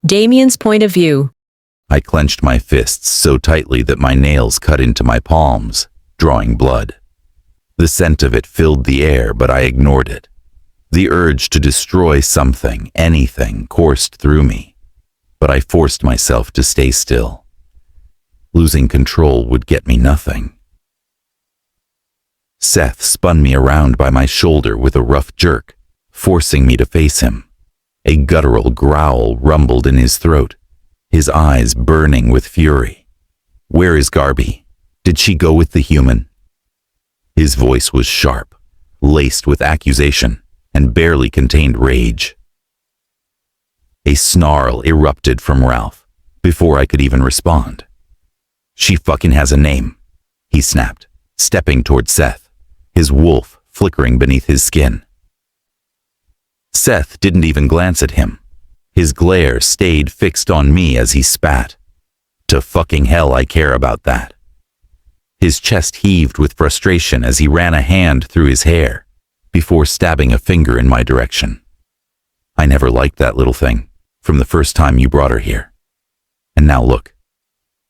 Damien's point of view. I clenched my fists so tightly that my nails cut into my palms, drawing blood. The scent of it filled the air, but I ignored it. The urge to destroy something, anything, coursed through me, but I forced myself to stay still. Losing control would get me nothing. Seth spun me around by my shoulder with a rough jerk, forcing me to face him. A guttural growl rumbled in his throat, his eyes burning with fury. "Where is Garby? Did she go with the human?" His voice was sharp, laced with accusation, and barely contained rage. A snarl erupted from Ralph before I could even respond. "She fucking has a name," he snapped, stepping toward Seth, his wolf flickering beneath his skin. Seth didn't even glance at him. His glare stayed fixed on me as he spat. To fucking hell I care about that. His chest heaved with frustration as he ran a hand through his hair, before stabbing a finger in my direction. "I never liked that little thing, from the first time you brought her here. And now look.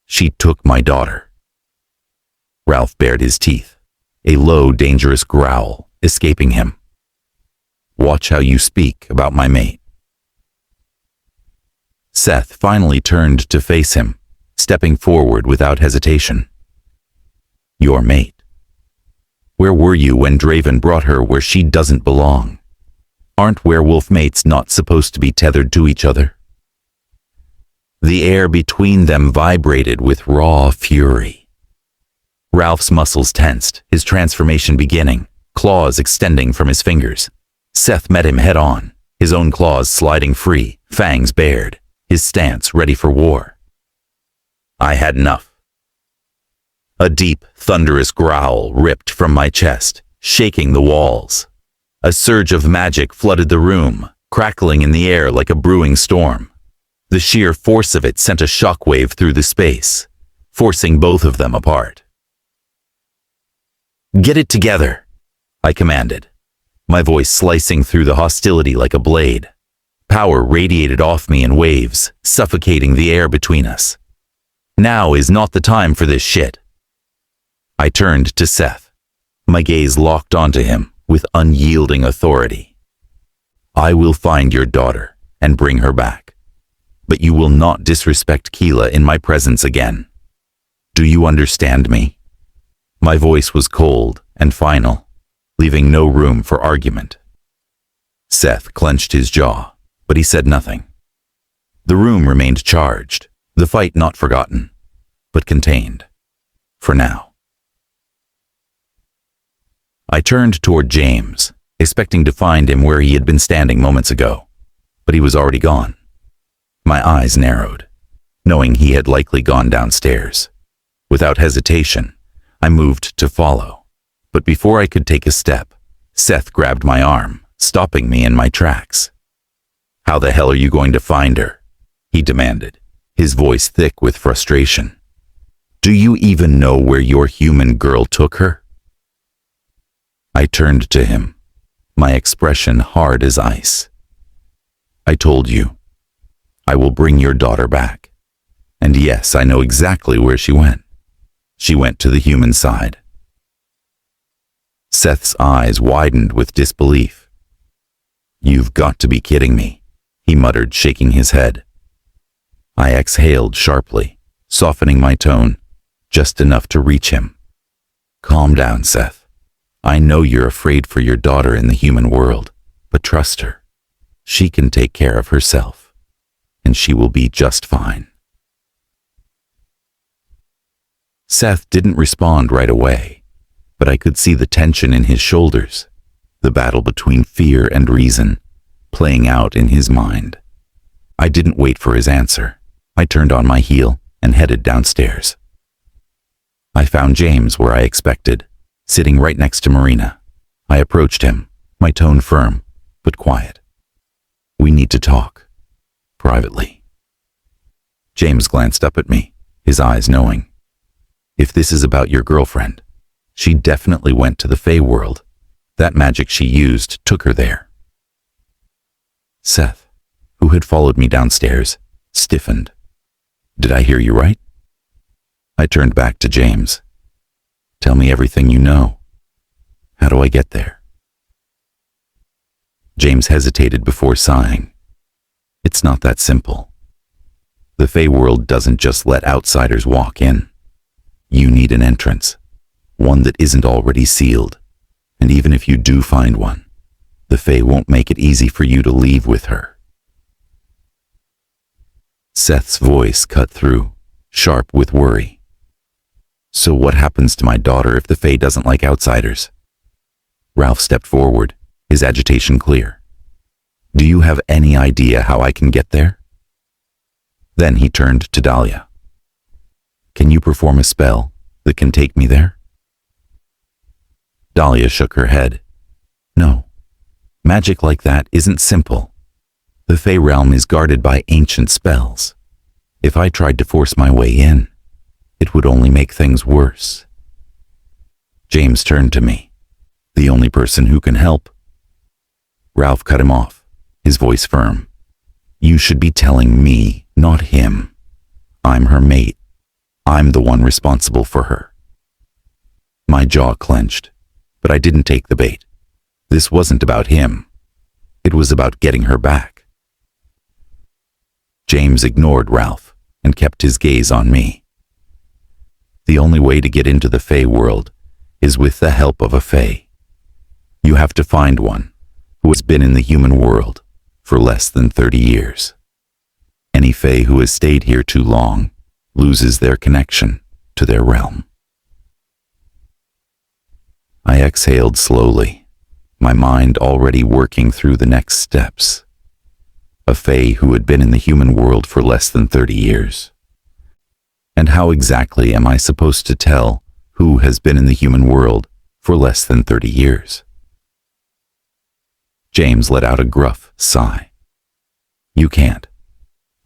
She took my daughter." Ralph bared his teeth, a low, dangerous growl escaping him. "Watch how you speak about my mate." Seth finally turned to face him, stepping forward without hesitation. "Your mate. Where were you when Draven brought her where she doesn't belong? Aren't werewolf mates not supposed to be tethered to each other?" The air between them vibrated with raw fury. Ralph's muscles tensed, his transformation beginning, claws extending from his fingers. Seth met him head on, his own claws sliding free, fangs bared, his stance ready for war. I had enough. A deep, thunderous growl ripped from my chest, shaking the walls. A surge of magic flooded the room, crackling in the air like a brewing storm. The sheer force of it sent a shockwave through the space, forcing both of them apart. "Get it together," I commanded, my voice slicing through the hostility like a blade. Power radiated off me in waves, suffocating the air between us. Now is not the time for this shit. I turned to Seth, my gaze locked onto him with unyielding authority. "I will find your daughter and bring her back, but you will not disrespect Kila in my presence again. Do you understand me?" My voice was cold and final, leaving no room for argument. Seth clenched his jaw, but he said nothing. The room remained charged, the fight not forgotten, but contained, for now. I turned toward James, expecting to find him where he had been standing moments ago, but he was already gone. My eyes narrowed, knowing he had likely gone downstairs. Without hesitation, I moved to follow, but before I could take a step, Seth grabbed my arm, stopping me in my tracks. "How the hell are you going to find her?" he demanded, his voice thick with frustration. "Do you even know where your human girl took her?" I turned to him, my expression hard as ice. "I told you, I will bring your daughter back. And yes, I know exactly where she went. She went to the human side." Seth's eyes widened with disbelief. "You've got to be kidding me," he muttered, shaking his head. I exhaled sharply, softening my tone, just enough to reach him. "Calm down, Seth. I know you're afraid for your daughter in the human world, but trust her. She can take care of herself, and she will be just fine." Seth didn't respond right away, but I could see the tension in his shoulders, the battle between fear and reason, playing out in his mind. I didn't wait for his answer. I turned on my heel and headed downstairs. I found James where I expected, sitting right next to Marina. I approached him, my tone firm, but quiet. "We need to talk. Privately." James glanced up at me, his eyes knowing. "If this is about your girlfriend, she definitely went to the Fey world. That magic she used took her there." Seth, who had followed me downstairs, stiffened. Did I hear you right? I turned back to James. Tell me everything you know. How do I get there? James hesitated before sighing. It's not that simple. The Fey world doesn't just let outsiders walk in. You need an entrance, one that isn't already sealed. And even if you do find one, the Fey won't make it easy for you to leave with her. Seth's voice cut through, sharp with worry. So what happens to my daughter if the Fey doesn't like outsiders? Ralph stepped forward, his agitation clear. Do you have any idea how I can get there? Then he turned to Dahlia. Can you perform a spell that can take me there? Dahlia shook her head. No, magic like that isn't simple. The Fey realm is guarded by ancient spells. If I tried to force my way in, it would only make things worse. James turned to me, the only person who can help. Ralph cut him off, his voice firm. You should be telling me, not him. I'm her mate. I'm the one responsible for her. My jaw clenched, but I didn't take the bait. This wasn't about him. It was about getting her back. James ignored Ralph and kept his gaze on me. The only way to get into the Fey world is with the help of a Fey. You have to find one who has been in the human world for less than 30 years. Any Fey who has stayed here too long loses their connection to their realm. I exhaled slowly, my mind already working through the next steps. A Fey who had been in the human world for less than 30 years. And how exactly am I supposed to tell who has been in the human world for less than 30 years? James let out a gruff sigh. You can't.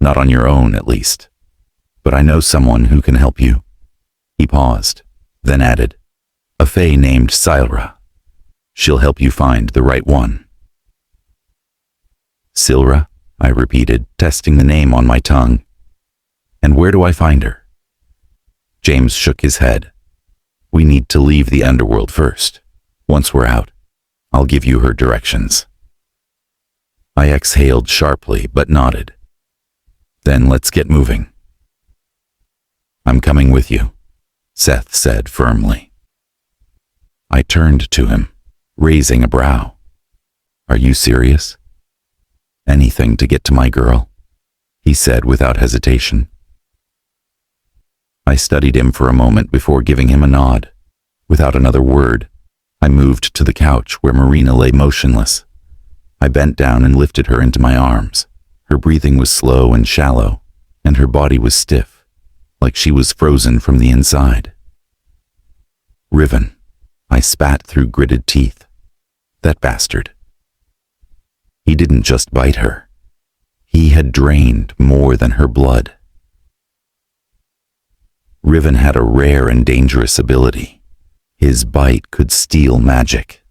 Not on your own, at least. But I know someone who can help you. He paused, then added, a Fey named Silra. She'll help you find the right one. Silra? I repeated, testing the name on my tongue. And where do I find her? James shook his head. We need to leave the underworld first. Once we're out, I'll give you her directions. I exhaled sharply, but nodded. Then let's get moving. I'm coming with you, Seth said firmly. I turned to him, raising a brow. Are you serious? Anything to get to my girl, he said without hesitation. I studied him for a moment before giving him a nod. Without another word, I moved to the couch where Marina lay motionless. I bent down and lifted her into my arms. Her breathing was slow and shallow, and her body was stiff, like she was frozen from the inside. Riven, I spat through gritted teeth. That bastard. He didn't just bite her. He had drained more than her blood. Riven had a rare and dangerous ability. His bite could steal magic.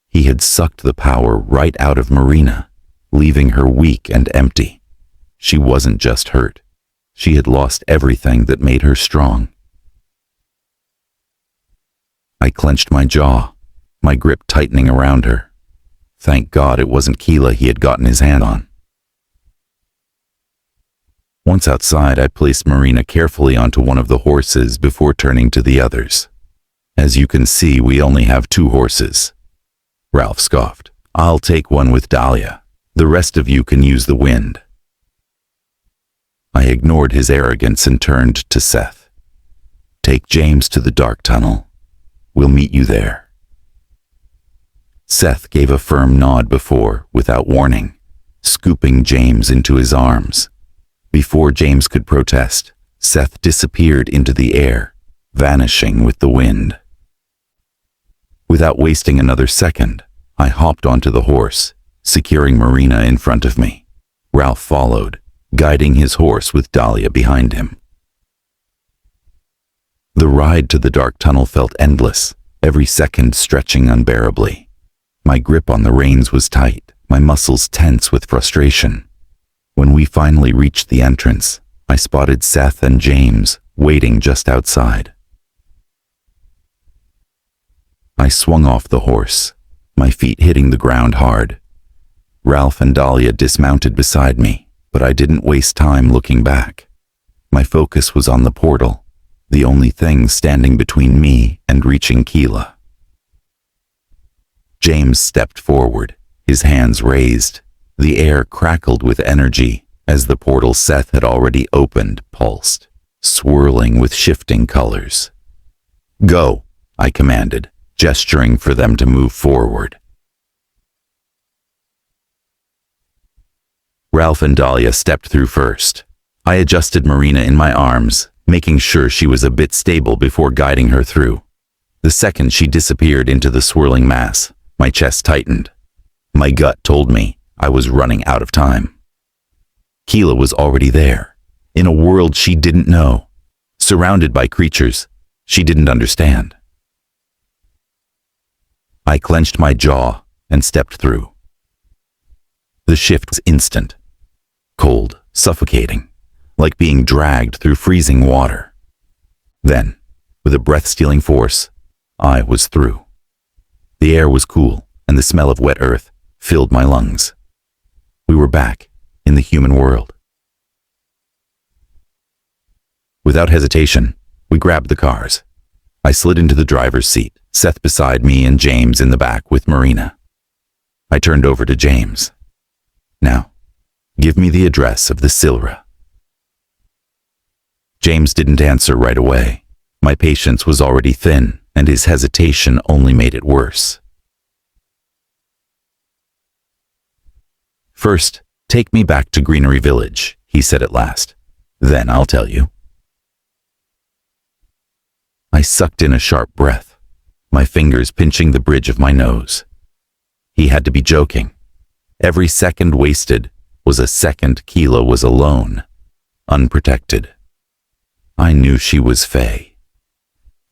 He had sucked the power right out of Marina, leaving her weak and empty. She wasn't just hurt. She had lost everything that made her strong. I clenched my jaw, my grip tightening around her. Thank God it wasn't Kila he had gotten his hand on. Once outside, I placed Marina carefully onto one of the horses before turning to the others. As you can see, we only have 2 horses. Ralph scoffed. I'll take one with Dahlia. The rest of you can use the wind. I ignored his arrogance and turned to Seth. Take James to the dark tunnel. We'll meet you there. Seth gave a firm nod before, without warning, scooping James into his arms. Before James could protest, Seth disappeared into the air, vanishing with the wind. Without wasting another second, I hopped onto the horse, securing Marina in front of me. Ralph followed, guiding his horse with Dahlia behind him. The ride to the dark tunnel felt endless, every second stretching unbearably. My grip on the reins was tight, my muscles tense with frustration. When we finally reached the entrance, I spotted Seth and James waiting just outside. I swung off the horse, my feet hitting the ground hard. Ralph and Dahlia dismounted beside me, but I didn't waste time looking back. My focus was on the portal, the only thing standing between me and reaching Kila. James stepped forward, his hands raised. The air crackled with energy as the portal Seth had already opened pulsed, swirling with shifting colors. "Go," I commanded, gesturing for them to move forward. Ralph and Dahlia stepped through first. I adjusted Marina in my arms, making sure she was a bit stable before guiding her through. The second she disappeared into the swirling mass, my chest tightened. My gut told me I was running out of time. Kila was already there, in a world she didn't know, surrounded by creatures she didn't understand. I clenched my jaw and stepped through. The shift was instant, cold, suffocating, like being dragged through freezing water. Then, with a breath-stealing force, I was through. The air was cool, and the smell of wet earth filled my lungs. We were back in the human world. Without hesitation, we grabbed the cars. I slid into the driver's seat, Seth beside me and James in the back with Marina. I turned over to James. "Now, give me the address of the Silra." James didn't answer right away. My patience was already thin, and his hesitation only made it worse. "First, take me back to Greenery Village," he said at last. "Then I'll tell you." I sucked in a sharp breath, my fingers pinching the bridge of my nose. He had to be joking. Every second wasted was a second Kila was alone, unprotected. I knew she was Fae.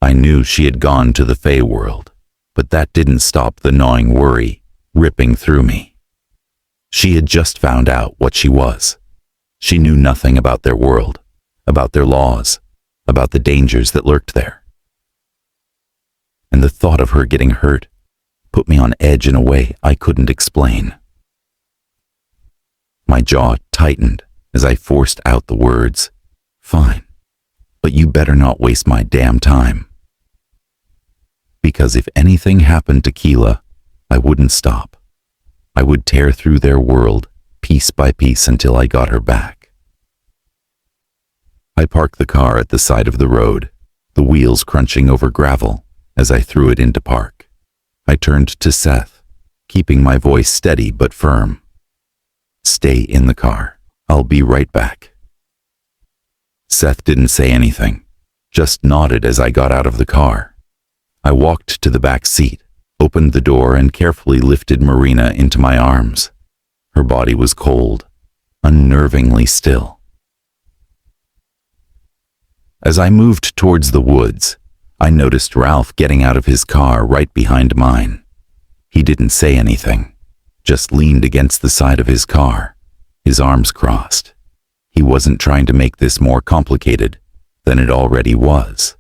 I knew she had gone to the Fae world, but that didn't stop the gnawing worry ripping through me. She had just found out what she was. She knew nothing about their world, about their laws, about the dangers that lurked there. And the thought of her getting hurt put me on edge in a way I couldn't explain. My jaw tightened as I forced out the words, "Fine, but you better not waste my damn time." Because if anything happened to Kila, I wouldn't stop. I would tear through their world piece by piece until I got her back. I parked the car at the side of the road, the wheels crunching over gravel as I threw it into park. I turned to Seth, keeping my voice steady but firm. "Stay in the car. I'll be right back." Seth didn't say anything, just nodded as I got out of the car. I walked to the back seat, opened the door, and carefully lifted Marina into my arms. Her body was cold, unnervingly still. As I moved towards the woods, I noticed Ralph getting out of his car right behind mine. He didn't say anything, just leaned against the side of his car, his arms crossed. He wasn't trying to make this more complicated than it already was.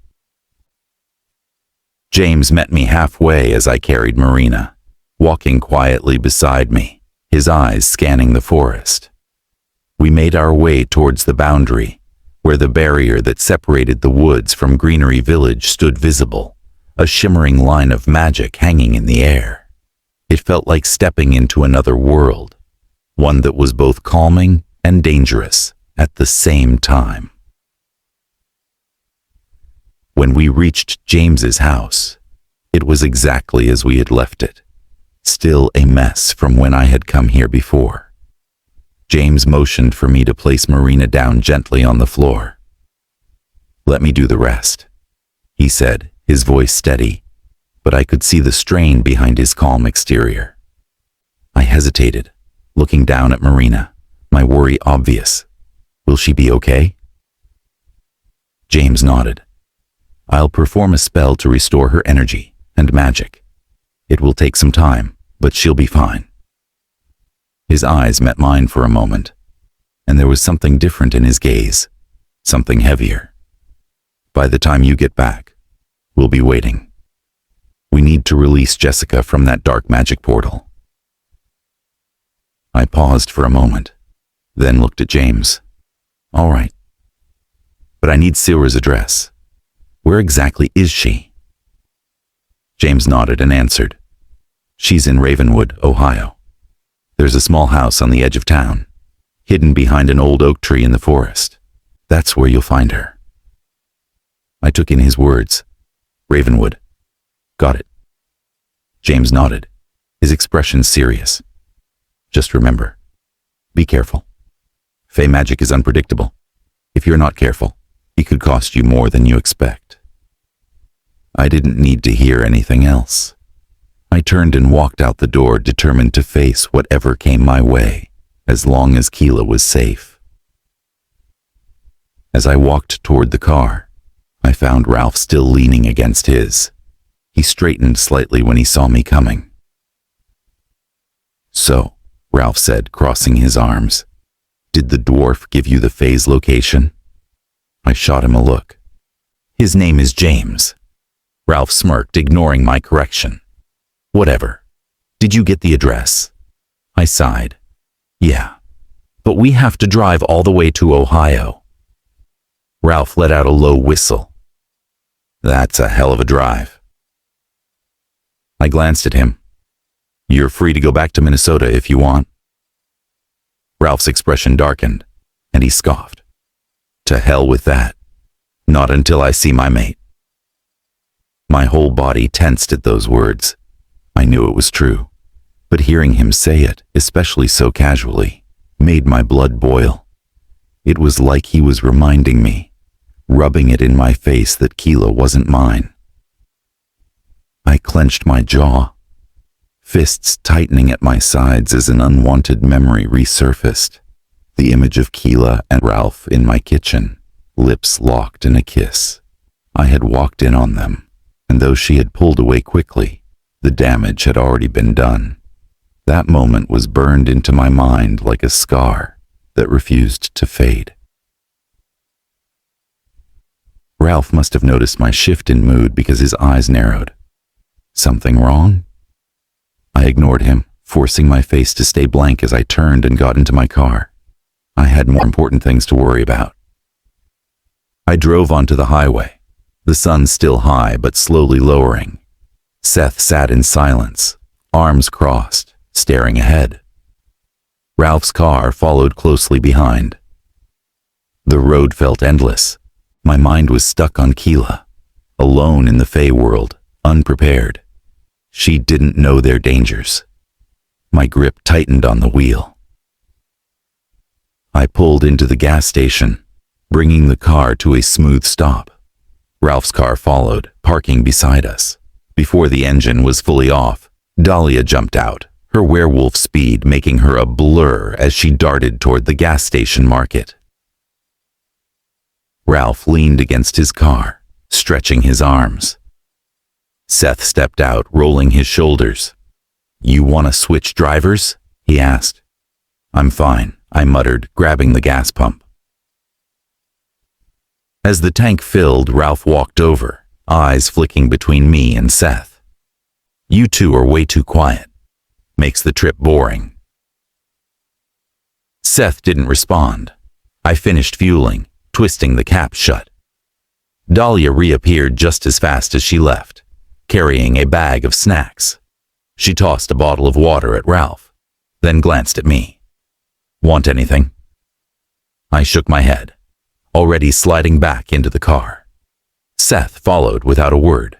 James met me halfway as I carried Marina, walking quietly beside me, his eyes scanning the forest. We made our way towards the boundary, where the barrier that separated the woods from Greenery Village stood visible, a shimmering line of magic hanging in the air. It felt like stepping into another world, one that was both calming and dangerous at the same time. When we reached James's house, it was exactly as we had left it, still a mess from when I had come here before. James motioned for me to place Marina down gently on the floor. "Let me do the rest," he said, his voice steady, but I could see the strain behind his calm exterior. I hesitated, looking down at Marina, my worry obvious. "Will she be okay?" James nodded. "I'll perform a spell to restore her energy and magic. It will take some time, but she'll be fine." His eyes met mine for a moment. and there was something different in his gaze, something heavier. By the time you get back, we'll be waiting. We need to release Jessica from that dark magic portal. I paused for a moment, then looked at James. All right. But I need Silra's address. Where exactly is she? James nodded and answered. She's in Ravenwood, Ohio. There's a small house on the edge of town, hidden behind an old oak tree in the forest. That's where you'll find her. I took in his words. Ravenwood. Got it. James nodded, his expression serious. Just remember, be careful. Fey magic is unpredictable. If you're not careful, it could cost you more than you expect. I didn't need to hear anything else. I turned and walked out the door, determined to face whatever came my way, as long as Kila was safe. As I walked toward the car, I found Ralph still leaning against his. He straightened slightly when he saw me coming. So, Ralph said, crossing his arms, did the dwarf give you the Fae's location? I shot him a look. His name is James. Ralph smirked, ignoring my correction. Whatever. Did you get the address? I sighed. Yeah, but we have to drive all the way to Ohio. Ralph let out a low whistle. That's a hell of a drive. I glanced at him. You're free to go back to Minnesota if you want. Ralph's expression darkened, and he scoffed. To hell with that. Not until I see my mate. My whole body tensed at those words. I knew it was true, but hearing him say it, especially so casually, made my blood boil. It was like he was reminding me, rubbing it in my face, that Kila wasn't mine. I clenched my jaw, fists tightening at my sides as an unwanted memory resurfaced. The image of Kila and Ralph in my kitchen, lips locked in a kiss. I had walked in on them, and though she had pulled away quickly, the damage had already been done. That moment was burned into my mind like a scar that refused to fade. Ralph must have noticed my shift in mood because his eyes narrowed. Something wrong? I ignored him, forcing my face to stay blank as I turned and got into my car. I had more important things to worry about. I drove onto the highway, the sun still high but slowly lowering. Seth sat in silence, arms crossed, staring ahead. Ralph's car followed closely behind. The road felt endless. My mind was stuck on Kila, alone in the Fey world, unprepared. She didn't know their dangers. My grip tightened on the wheel. I pulled into the gas station, bringing the car to a smooth stop. Ralph's car followed, parking beside us. Before the engine was fully off, Dahlia jumped out, her werewolf speed making her a blur as she darted toward the gas station market. Ralph leaned against his car, stretching his arms. Seth stepped out, rolling his shoulders. You want to switch drivers? He asked. I'm fine, I muttered, grabbing the gas pump. As the tank filled, Ralph walked over, eyes flicking between me and Seth. You two are way too quiet. Makes the trip boring. Seth didn't respond. I finished fueling, twisting the cap shut. Dahlia reappeared just as fast as she left, carrying a bag of snacks. She tossed a bottle of water at Ralph, then glanced at me. Want anything? I shook my head, already sliding back into the car. Seth followed without a word.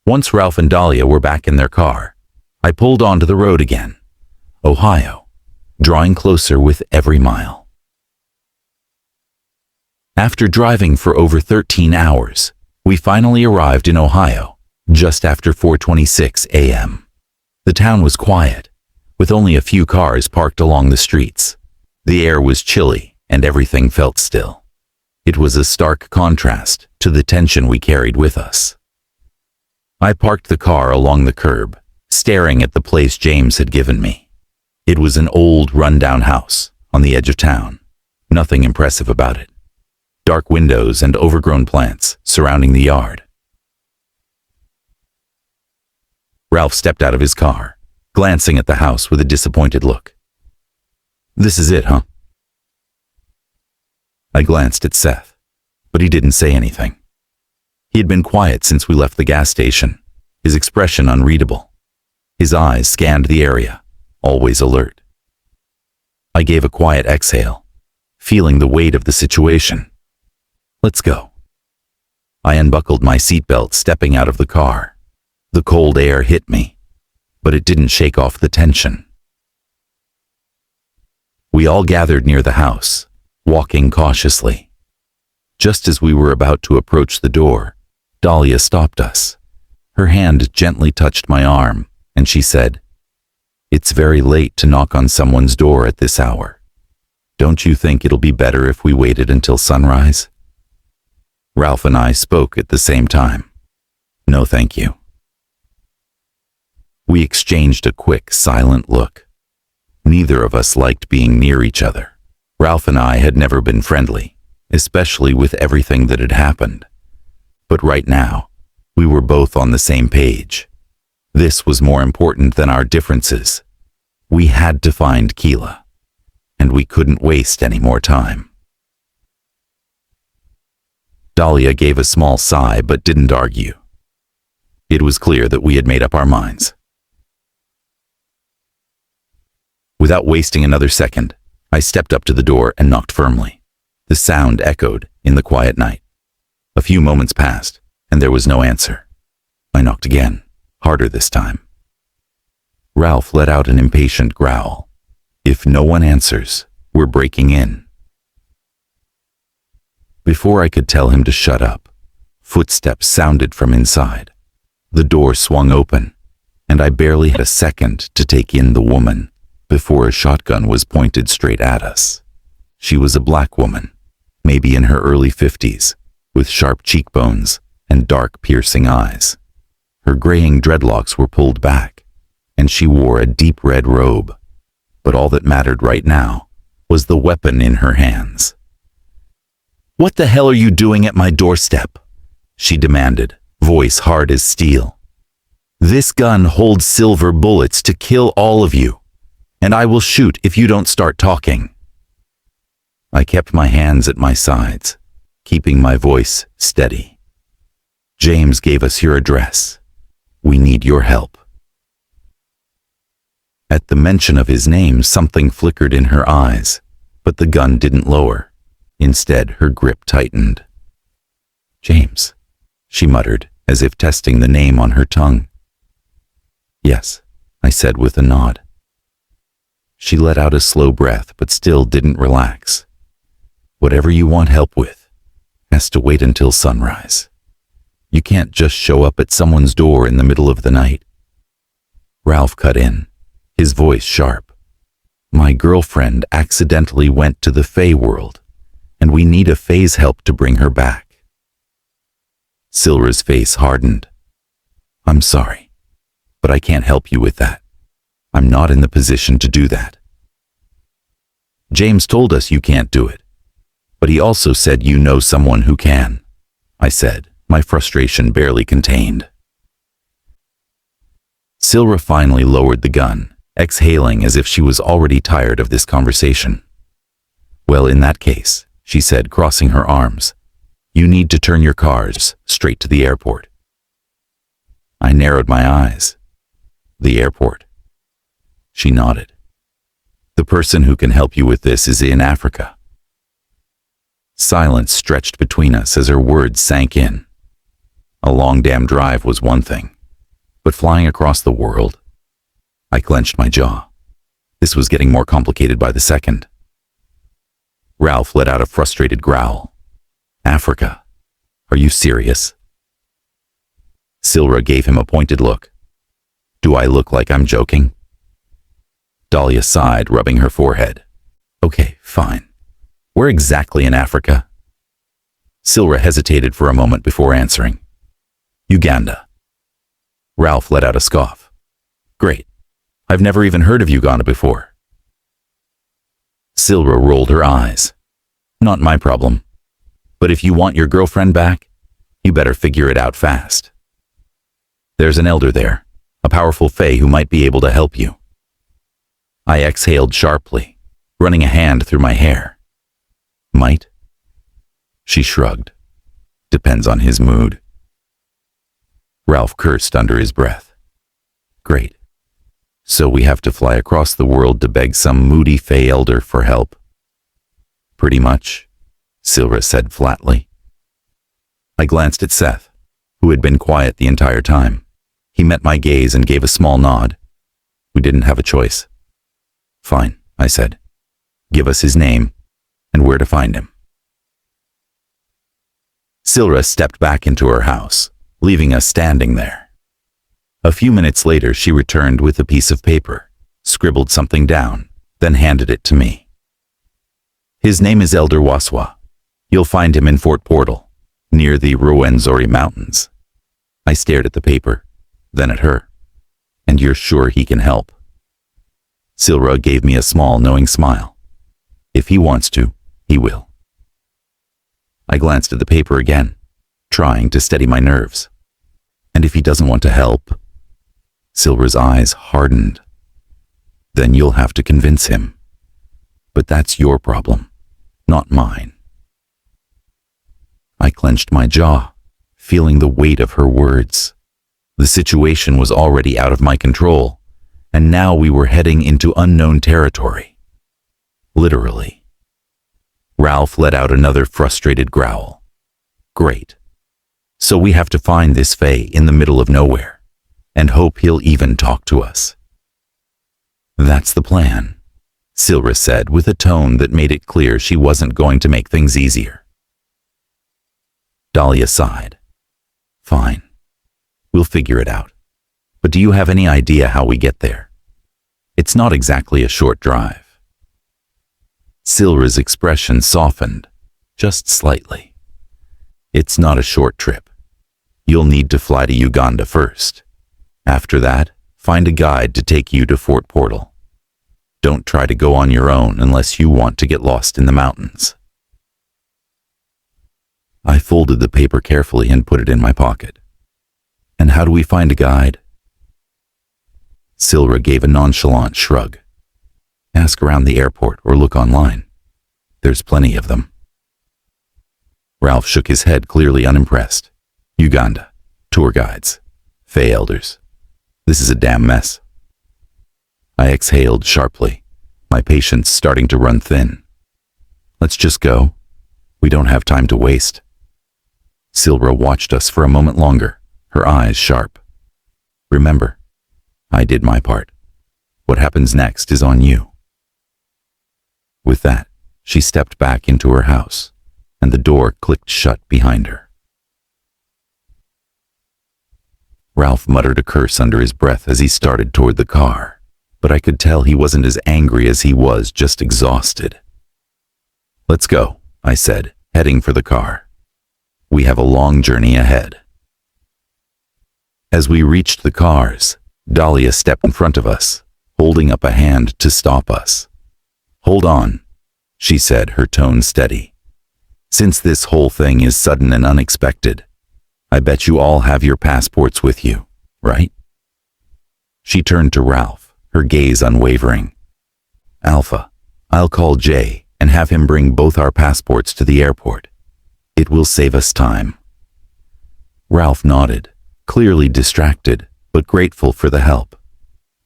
Once Ralph and Dahlia were back in their car, I pulled onto the road again. Ohio, drawing closer with every mile. After driving for over 13 hours, we finally arrived in Ohio, just after 4:26 a.m. The town was quiet, with only a few cars parked along the streets. The air was chilly, and everything felt still. It was a stark contrast to the tension we carried with us. I parked the car along the curb, staring at the place James had given me. It was an old, rundown house, on the edge of town. Nothing impressive about it. Dark windows and overgrown plants surrounding the yard. Ralph stepped out of his car, glancing at the house with a disappointed look. "This is it, huh?" I glanced at Seth, but he didn't say anything. He had been quiet since we left the gas station, his expression unreadable. His eyes scanned the area, always alert. I gave a quiet exhale, feeling the weight of the situation. "Let's go." I unbuckled my seatbelt, stepping out of the car. The cold air hit me, but it didn't shake off the tension. We all gathered near the house, walking cautiously. Just as we were about to approach the door, Dahlia stopped us. Her hand gently touched my arm, and she said, "It's very late to knock on someone's door at this hour. Don't you think it'll be better if we waited until sunrise?" Ralph and I spoke at the same time. "No, thank you." We exchanged a quick, silent look. Neither of us liked being near each other. Ralph and I had never been friendly, especially with everything that had happened. But right now, we were both on the same page. This was more important than our differences. We had to find Kila, and we couldn't waste any more time. Dahlia gave a small sigh but didn't argue. It was clear that we had made up our minds. Without wasting another second, I stepped up to the door and knocked firmly. The sound echoed in the quiet night. A few moments passed, and there was no answer. I knocked again, harder this time. Ralph let out an impatient growl. "If no one answers, we're breaking in." Before I could tell him to shut up, footsteps sounded from inside. The door swung open, and I barely had a second to take in the woman before a shotgun was pointed straight at us. She was a black woman, maybe in her early 50s, with sharp cheekbones and dark, piercing eyes. Her graying dreadlocks were pulled back, and she wore a deep red robe. But all that mattered right now was the weapon in her hands. "What the hell are you doing at my doorstep?" she demanded, voice hard as steel. "This gun holds silver bullets to kill all of you, and I will shoot if you don't start talking." I kept my hands at my sides, keeping my voice steady. "James gave us your address. We need your help." At the mention of his name, something flickered in her eyes, but the gun didn't lower. Instead, her grip tightened. "James," she muttered, as if testing the name on her tongue. "Yes," I said with a nod. She let out a slow breath, but still didn't relax. "Whatever you want help with has to wait until sunrise. You can't just show up at someone's door in the middle of the night." Ralph cut in, his voice sharp. "My girlfriend accidentally went to the Fae world, and we need a Fae's help to bring her back." Silra's face hardened. "I'm sorry, but I can't help you with that. I'm not in the position to do that." "James told us you can't do it, but he also said you know someone who can," I said, my frustration barely contained. Silra finally lowered the gun, exhaling as if she was already tired of this conversation. "Well, in that case," she said, crossing her arms, "you need to turn your cars straight to the airport." I narrowed my eyes. "The airport?" She nodded. "The person who can help you with this is in Africa." Silence stretched between us as her words sank in. A long damn drive was one thing, but flying across the world? I clenched my jaw. This was getting more complicated by the second. Ralph let out a frustrated growl. "Africa? Are you serious?" Silra gave him a pointed look. "Do I look like I'm joking?" Dahlia sighed, rubbing her forehead. "Okay, fine. Where exactly in Africa?" Silra hesitated for a moment before answering. "Uganda." Ralph let out a scoff. "Great. I've never even heard of Uganda before." Silra rolled her eyes. Not my problem. But if you want your girlfriend back, you better figure it out fast. There's an elder there, a powerful fae who might be able to help you. I exhaled sharply, running a hand through my hair. Might? She shrugged. Depends on his mood. Ralph cursed under his breath. Great. So we have to fly across the world to beg some moody fae elder for help. Pretty much, Silra said flatly. I glanced at Seth, who had been quiet the entire time. He met my gaze and gave a small nod. We didn't have a choice. Fine, I said. Give us his name and where to find him. Silra stepped back into her house, leaving us standing there. A few minutes later, she returned with a piece of paper, scribbled something down, then handed it to me. His name is Elder Waswa. You'll find him in Fort Portal, near the Ruwenzori Mountains. I stared at the paper, then at her. And you're sure he can help? Silra gave me a small, knowing smile. If he wants to, he will. I glanced at the paper again, trying to steady my nerves. And if he doesn't want to help? Silra's eyes hardened. Then you'll have to convince him. But that's your problem, not mine. I clenched my jaw, feeling the weight of her words. The situation was already out of my control, and now we were heading into unknown territory. Literally. Ralph let out another frustrated growl. Great. So we have to find this fae in the middle of nowhere, and hope he'll even talk to us. That's the plan, Silra said with a tone that made it clear she wasn't going to make things easier. Dahlia sighed. Fine. We'll figure it out. But do you have any idea how we get there? It's not exactly a short drive. Silra's expression softened, just slightly. It's not a short trip. You'll need to fly to Uganda first. After that, find a guide to take you to Fort Portal. Don't try to go on your own unless you want to get lost in the mountains. I folded the paper carefully and put it in my pocket. And how do we find a guide? Silra gave a nonchalant shrug. Ask around the airport or look online. There's plenty of them. Ralph shook his head, clearly unimpressed. Uganda, tour guides, fae elders. This is a damn mess. I exhaled sharply, my patience starting to run thin. Let's just go. We don't have time to waste. Silra watched us for a moment longer, her eyes sharp. Remember, I did my part. What happens next is on you. With that, she stepped back into her house, and the door clicked shut behind her. Ralph muttered a curse under his breath as he started toward the car, but I could tell he wasn't as angry as he was just exhausted. Let's go, I said, heading for the car. We have a long journey ahead. As we reached the cars, Dahlia stepped in front of us, holding up a hand to stop us. Hold on, she said, her tone steady. Since this whole thing is sudden and unexpected, I bet you all have your passports with you, right? She turned to Ralph, her gaze unwavering. Alpha, I'll call Jay and have him bring both our passports to the airport. It will save us time. Ralph nodded, clearly distracted, but grateful for the help.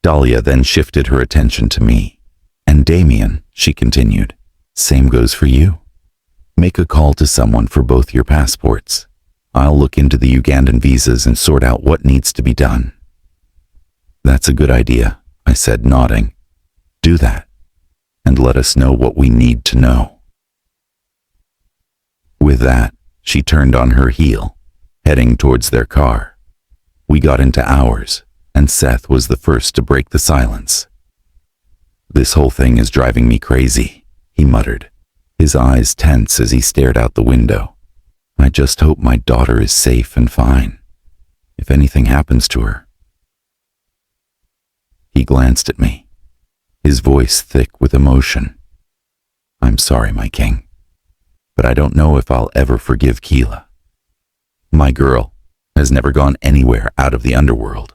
Dahlia then shifted her attention to me. And Damien, she continued, same goes for you. Make a call to someone for both your passports. I'll look into the Ugandan visas and sort out what needs to be done. That's a good idea, I said, nodding. Do that, and let us know what we need to know. With that, she turned on her heel, heading towards their car. We got into ours, and Seth was the first to break the silence. This whole thing is driving me crazy, he muttered, his eyes tense as he stared out the window. I just hope my daughter is safe and fine, if anything happens to her. He glanced at me, his voice thick with emotion. I'm sorry, my king, but I don't know if I'll ever forgive Kila. My girl has never gone anywhere out of the underworld.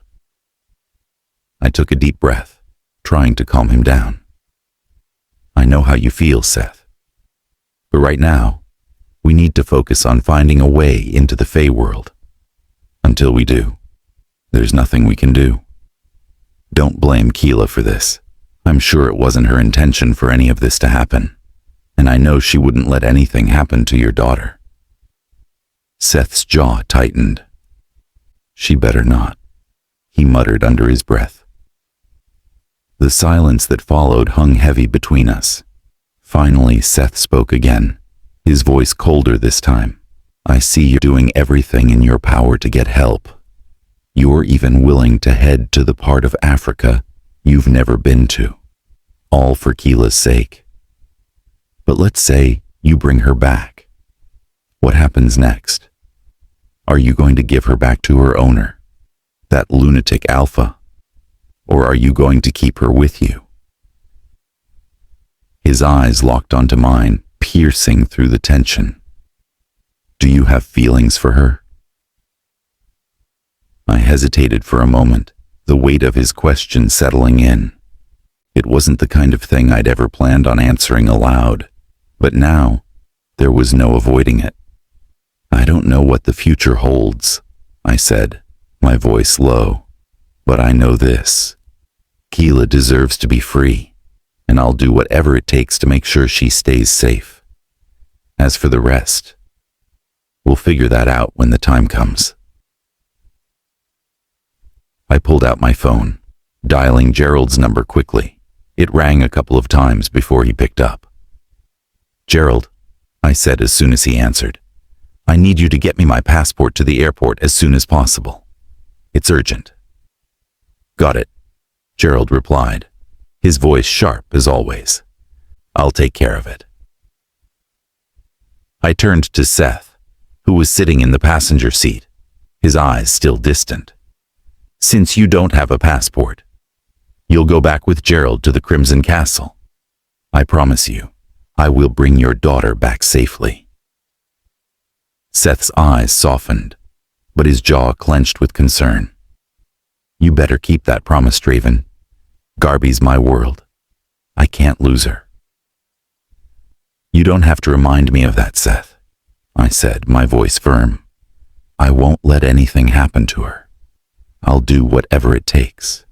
I took a deep breath, trying to calm him down. I know how you feel, Seth. But right now, we need to focus on finding a way into the Fey world. Until we do, there's nothing we can do. Don't blame Kila for this. I'm sure it wasn't her intention for any of this to happen, and I know she wouldn't let anything happen to your daughter. Seth's jaw tightened. She better not, he muttered under his breath. The silence that followed hung heavy between us. Finally, Seth spoke again, his voice colder this time. I see you're doing everything in your power to get help. You're even willing to head to the part of Africa you've never been to, all for Kila's sake. But let's say you bring her back. What happens next? Are you going to give her back to her owner, that lunatic Alpha? Or are you going to keep her with you? His eyes locked onto mine, piercing through the tension. Do you have feelings for her? I hesitated for a moment, the weight of his question settling in. It wasn't the kind of thing I'd ever planned on answering aloud, but now there was no avoiding it. I don't know what the future holds, I said, my voice low, but I know this. Kila deserves to be free, and I'll do whatever it takes to make sure she stays safe. As for the rest, we'll figure that out when the time comes. I pulled out my phone, dialing Gerald's number quickly. It rang a couple of times before he picked up. Gerald, I said as soon as he answered, I need you to get me my passport to the airport as soon as possible. It's urgent. Got it, Gerald replied, his voice sharp as always. I'll take care of it. I turned to Seth, who was sitting in the passenger seat, his eyes still distant. Since you don't have a passport, you'll go back with Gerald to the Crimson Castle. I promise you, I will bring your daughter back safely. Seth's eyes softened, but his jaw clenched with concern. You better keep that promise, Draven. Garby's my world. I can't lose her. You don't have to remind me of that, Seth, I said, my voice firm. I won't let anything happen to her. I'll do whatever it takes.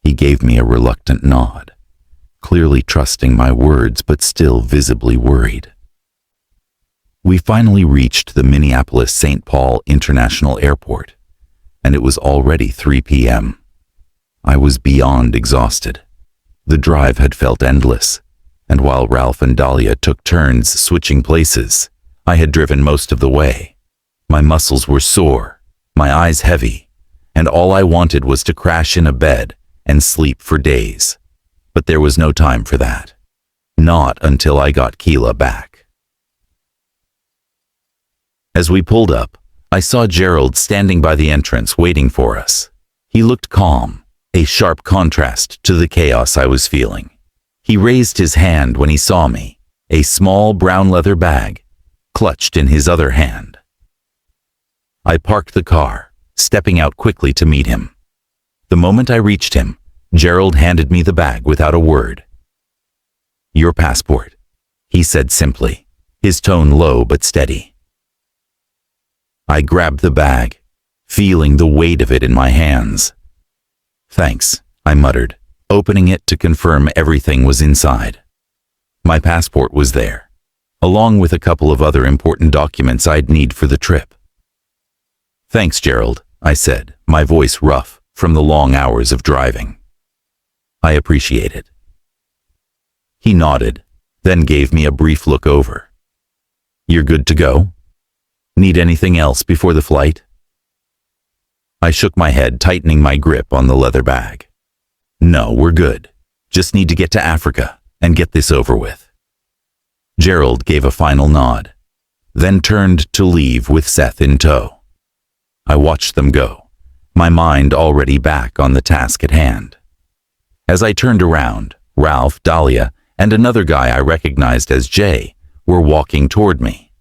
He gave me a reluctant nod, clearly trusting my words but still visibly worried. We finally reached the Minneapolis-St. Paul International Airport, and it was already 3 p.m. I was beyond exhausted. The drive had felt endless, and while Ralph and Dahlia took turns switching places, I had driven most of the way. My muscles were sore, my eyes heavy, and all I wanted was to crash in a bed and sleep for days. But there was no time for that. Not until I got Kila back. As we pulled up, I saw Gerald standing by the entrance waiting for us. He looked calm, a sharp contrast to the chaos I was feeling. He raised his hand when he saw me, a small brown leather bag, clutched in his other hand. I parked the car, stepping out quickly to meet him. The moment I reached him, Gerald handed me the bag without a word. Your passport, he said simply, his tone low but steady. I grabbed the bag, feeling the weight of it in my hands. Thanks, I muttered, opening it to confirm everything was inside. My passport was there, along with a couple of other important documents I'd need for the trip. Thanks, Gerald, I said, my voice rough from the long hours of driving. I appreciate it. He nodded, then gave me a brief look over. You're good to go? Need anything else before the flight? I shook my head, tightening my grip on the leather bag. No, we're good. Just need to get to Africa and get this over with. Gerald gave a final nod, then turned to leave with Seth in tow. I watched them go, my mind already back on the task at hand. As I turned around, Ralph, Dahlia, and another guy I recognized as Jay were walking toward me.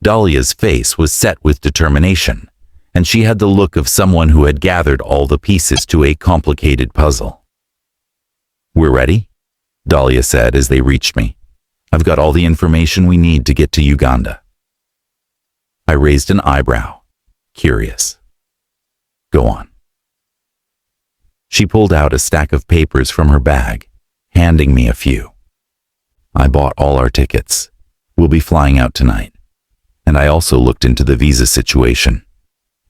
Dahlia's face was set with determination, and she had the look of someone who had gathered all the pieces to a complicated puzzle. "We're ready?" Dahlia said as they reached me. "I've got all the information we need to get to Uganda." I raised an eyebrow, curious. "Go on." She pulled out a stack of papers from her bag, handing me a few. "I bought all our tickets. We'll be flying out tonight. And I also looked into the visa situation.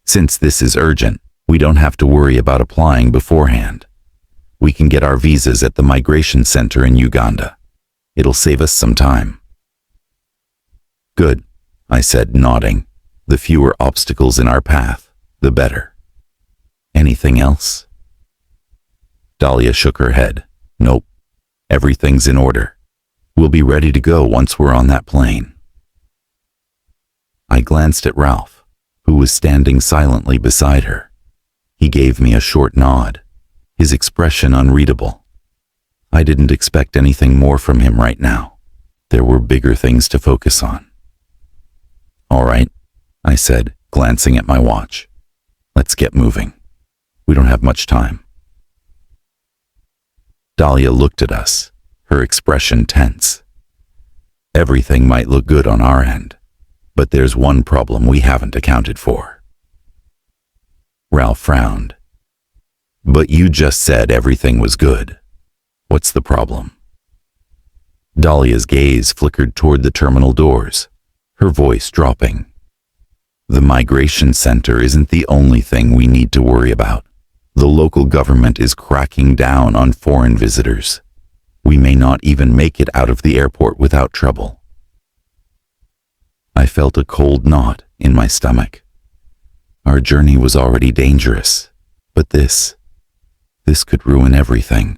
Since this is urgent, we don't have to worry about applying beforehand. We can get our visas at the migration center in Uganda. It'll save us some time." "Good," I said, nodding. "The fewer obstacles in our path, the better. Anything else?" Dahlia shook her head. "Nope. Everything's in order. We'll be ready to go once we're on that plane." I glanced at Ralph, who was standing silently beside her. He gave me a short nod, his expression unreadable. I didn't expect anything more from him right now. There were bigger things to focus on. "All right," I said, glancing at my watch. "Let's get moving. We don't have much time." Dahlia looked at us, her expression tense. "Everything might look good on our end, but there's one problem we haven't accounted for." Ralph frowned. "But you just said everything was good. What's the problem?" Dahlia's gaze flickered toward the terminal doors, her voice dropping. "The migration center isn't the only thing we need to worry about. The local government is cracking down on foreign visitors. We may not even make it out of the airport without trouble." I felt a cold knot in my stomach. Our journey was already dangerous, but this could ruin everything.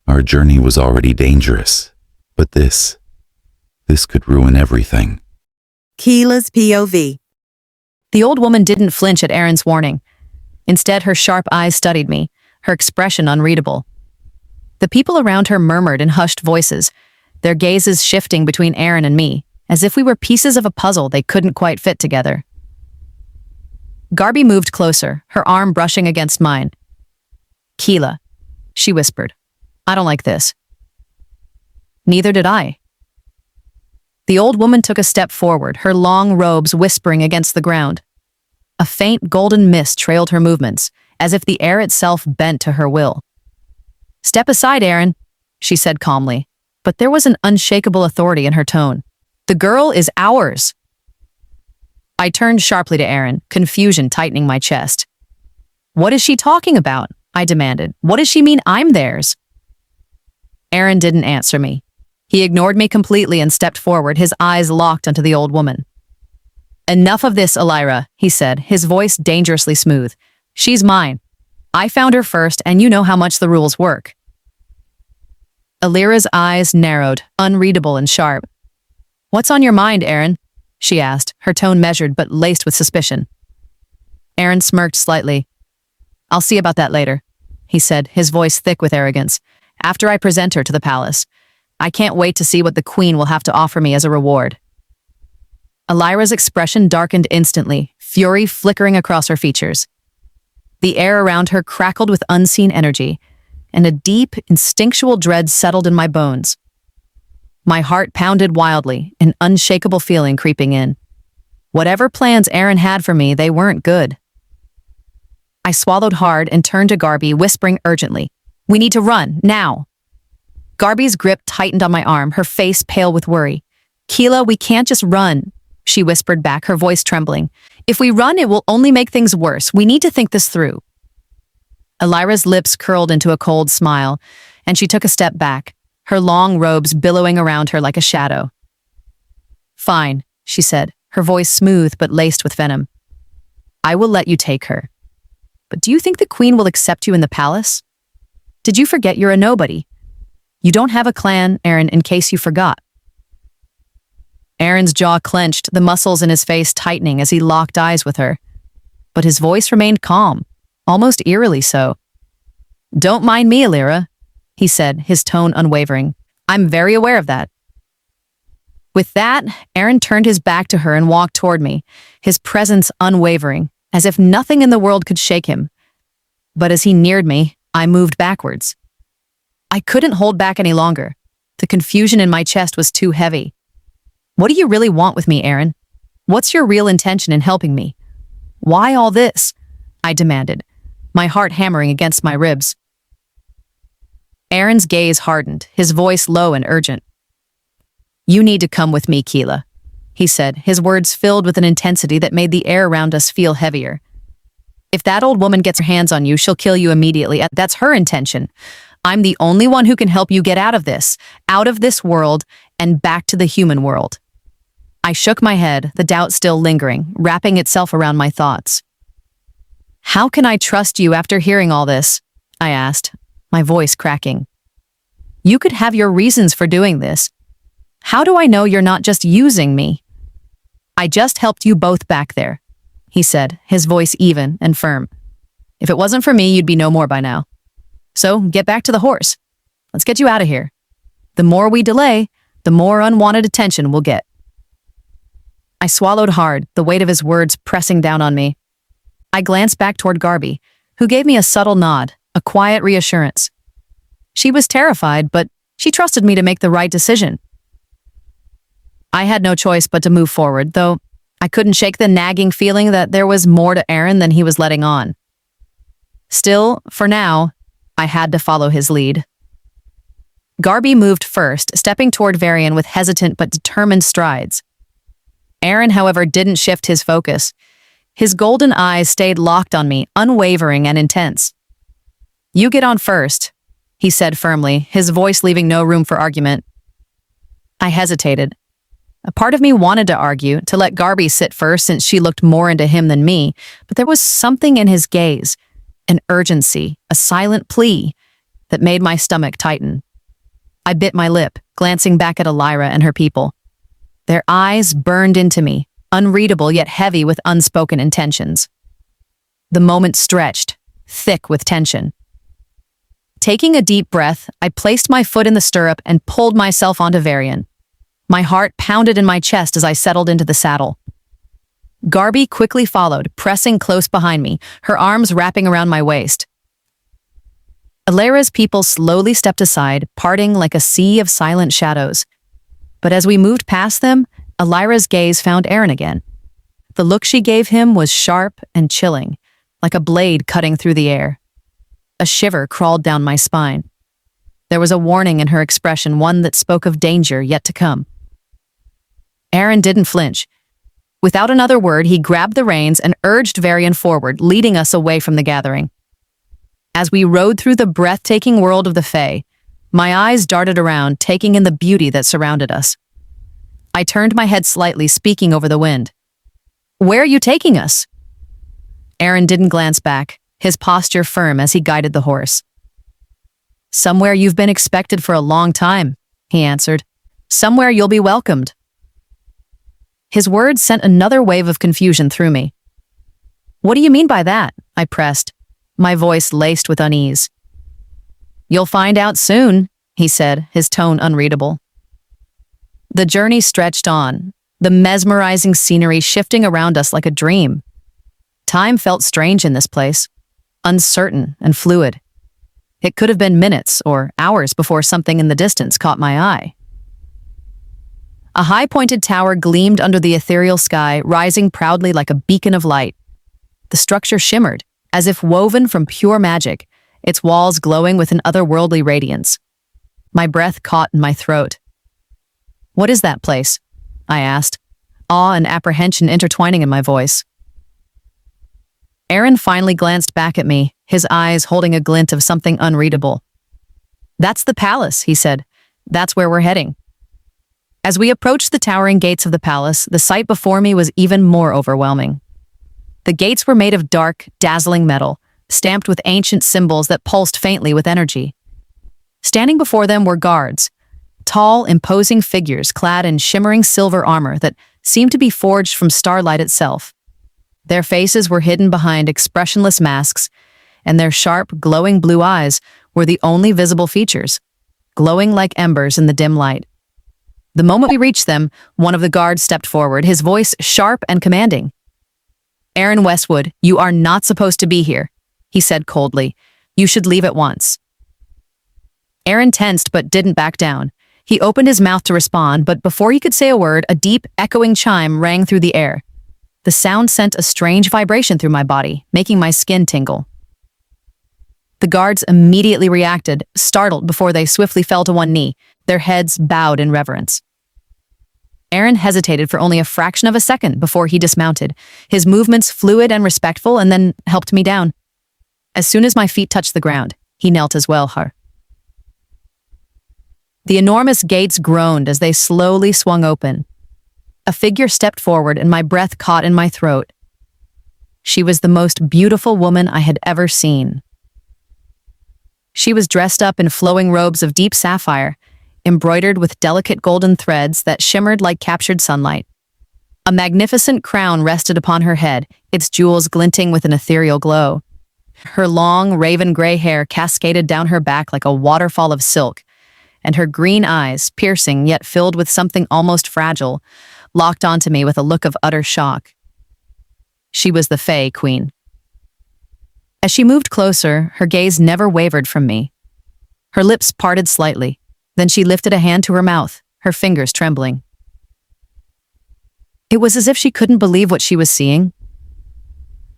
Our journey was already dangerous, but this could ruin everything. Kila's POV. The old woman didn't flinch at Aaron's warning. Instead, her sharp eyes studied me, her expression unreadable. The people around her murmured in hushed voices, their gazes shifting between Aaron and me, as if we were pieces of a puzzle they couldn't quite fit together. Garby moved closer, her arm brushing against mine. "Kila," she whispered. "I don't like this." Neither did I. The old woman took a step forward, her long robes whispering against the ground. A faint golden mist trailed her movements, as if the air itself bent to her will. "Step aside, Aaron," she said calmly, but there was an unshakable authority in her tone. "The girl is ours." I turned sharply to Aaron, confusion tightening my chest. "What is she talking about?" I demanded. "What does she mean I'm theirs?" Aaron didn't answer me. He ignored me completely and stepped forward, his eyes locked onto the old woman. "Enough of this, Elira," he said, his voice dangerously smooth. "She's mine. I found her first, and you know how much the rules work." Elira's eyes narrowed, unreadable and sharp. "What's on your mind, Aaron?" she asked, her tone measured but laced with suspicion. Aaron smirked slightly. "I'll see about that later," he said, his voice thick with arrogance. "After I present her to the palace. I can't wait to see what the queen will have to offer me as a reward." Elira's expression darkened instantly, fury flickering across her features. The air around her crackled with unseen energy, and a deep, instinctual dread settled in my bones. My heart pounded wildly, an unshakable feeling creeping in. Whatever plans Aaron had for me, they weren't good. I swallowed hard and turned to Garby, whispering urgently, "We need to run, now." Garby's grip tightened on my arm, her face pale with worry. "Kila, we can't just run," she whispered back, her voice trembling. "If we run, it will only make things worse. We need to think this through." Elira's lips curled into a cold smile, and she took a step back, her long robes billowing around her like a shadow. "Fine," she said, her voice smooth but laced with venom. "I will let you take her. But do you think the queen will accept you in the palace? Did you forget you're a nobody? You don't have a clan, Aaron, in case you forgot." Aaron's jaw clenched, the muscles in his face tightening as he locked eyes with her. But his voice remained calm, almost eerily so. "Don't mind me, Elira," he said, his tone unwavering. I'm very aware of that. With that, Aaron turned his back to her and walked toward me, his presence unwavering, as if nothing in the world could shake him. But as he neared me, I moved backwards. I couldn't hold back any longer. The confusion in my chest was too heavy. What do you really want with me, Aaron? What's your real intention in helping me? Why all this? I demanded, my heart hammering against my ribs. Aaron's gaze hardened, his voice low and urgent. You need to come with me, Kila, he said, his words filled with an intensity that made the air around us feel heavier. If that old woman gets her hands on you, she'll kill you immediately. That's her intention. I'm the only one who can help you get out of this world, and back to the human world. I shook my head, the doubt still lingering, wrapping itself around my thoughts. How can I trust you after hearing all this? I asked, my voice cracking. You could have your reasons for doing this. How do I know you're not just using me? I just helped you both back there, he said, his voice even and firm. If it wasn't for me, you'd be no more by now. So get back to the horse. Let's get you out of here. The more we delay, the more unwanted attention we'll get. I swallowed hard, the weight of his words pressing down on me. I glanced back toward Garby, who gave me a subtle nod, a quiet reassurance. She was terrified, but she trusted me to make the right decision. I had no choice but to move forward, though I couldn't shake the nagging feeling that there was more to Aaron than he was letting on. Still, for now, I had to follow his lead. Garby moved first, stepping toward Varian with hesitant but determined strides. Aaron, however, didn't shift his focus. His golden eyes stayed locked on me, unwavering and intense. You get on first, he said firmly, his voice leaving no room for argument. I hesitated. A part of me wanted to argue, to let Garby sit first since she looked more into him than me, but there was something in his gaze, an urgency, a silent plea, that made my stomach tighten. I bit my lip, glancing back at Elira and her people. Their eyes burned into me, unreadable yet heavy with unspoken intentions. The moment stretched, thick with tension. Taking a deep breath, I placed my foot in the stirrup and pulled myself onto Varian. My heart pounded in my chest as I settled into the saddle. Garby quickly followed, pressing close behind me, her arms wrapping around my waist. Elira's people slowly stepped aside, parting like a sea of silent shadows. But as we moved past them, Elira's gaze found Aaron again. The look she gave him was sharp and chilling, like a blade cutting through the air. A shiver crawled down my spine. There was a warning in her expression, one that spoke of danger yet to come. Aaron didn't flinch. Without another word, he grabbed the reins and urged Varian forward, leading us away from the gathering. As we rode through the breathtaking world of the Fae, my eyes darted around, taking in the beauty that surrounded us. I turned my head slightly, speaking over the wind. Where are you taking us? Aaron didn't glance back, his posture firm as he guided the horse. Somewhere you've been expected for a long time, he answered. Somewhere you'll be welcomed. His words sent another wave of confusion through me. What do you mean by that? I pressed, my voice laced with unease. You'll find out soon, he said, his tone unreadable. The journey stretched on, the mesmerizing scenery shifting around us like a dream. Time felt strange in this place, uncertain and fluid. It could have been minutes or hours before something in the distance caught my eye. A high-pointed tower gleamed under the ethereal sky, rising proudly like a beacon of light. The structure shimmered, as if woven from pure magic, its walls glowing with an otherworldly radiance. My breath caught in my throat. What is that place? I asked, awe and apprehension intertwining in my voice. Aaron finally glanced back at me, his eyes holding a glint of something unreadable. That's the palace, he said. That's where we're heading. As we approached the towering gates of the palace, the sight before me was even more overwhelming. The gates were made of dark, dazzling metal, stamped with ancient symbols that pulsed faintly with energy. Standing before them were guards, tall, imposing figures clad in shimmering silver armor that seemed to be forged from starlight itself. Their faces were hidden behind expressionless masks, and their sharp, glowing blue eyes were the only visible features. glowing like embers in the dim light. The moment we reached them, one of the guards stepped forward, his voice sharp and commanding. "Aaron Westwood, you are not supposed to be here," he said coldly. "You should leave at once." Aaron tensed but didn't back down. He opened his mouth to respond, but before he could say a word, a deep, echoing chime rang through the air. The sound sent a strange vibration through my body, making my skin tingle. The guards immediately reacted, startled before they swiftly fell to one knee, their heads bowed in reverence. Aaron hesitated for only a fraction of a second before he dismounted, his movements fluid and respectful, and then helped me down. As soon as my feet touched the ground, he knelt as well. The enormous gates groaned as they slowly swung open. A figure stepped forward and my breath caught in my throat. She was the most beautiful woman I had ever seen. She was dressed up in flowing robes of deep sapphire, embroidered with delicate golden threads that shimmered like captured sunlight. A magnificent crown rested upon her head, its jewels glinting with an ethereal glow. Her long, raven gray hair cascaded down her back like a waterfall of silk, and her green eyes, piercing yet filled with something almost fragile, locked onto me with a look of utter shock. She was the Fae Queen. As she moved closer, her gaze never wavered from me. Her lips parted slightly, then she lifted a hand to her mouth, her fingers trembling. It was as if she couldn't believe what she was seeing.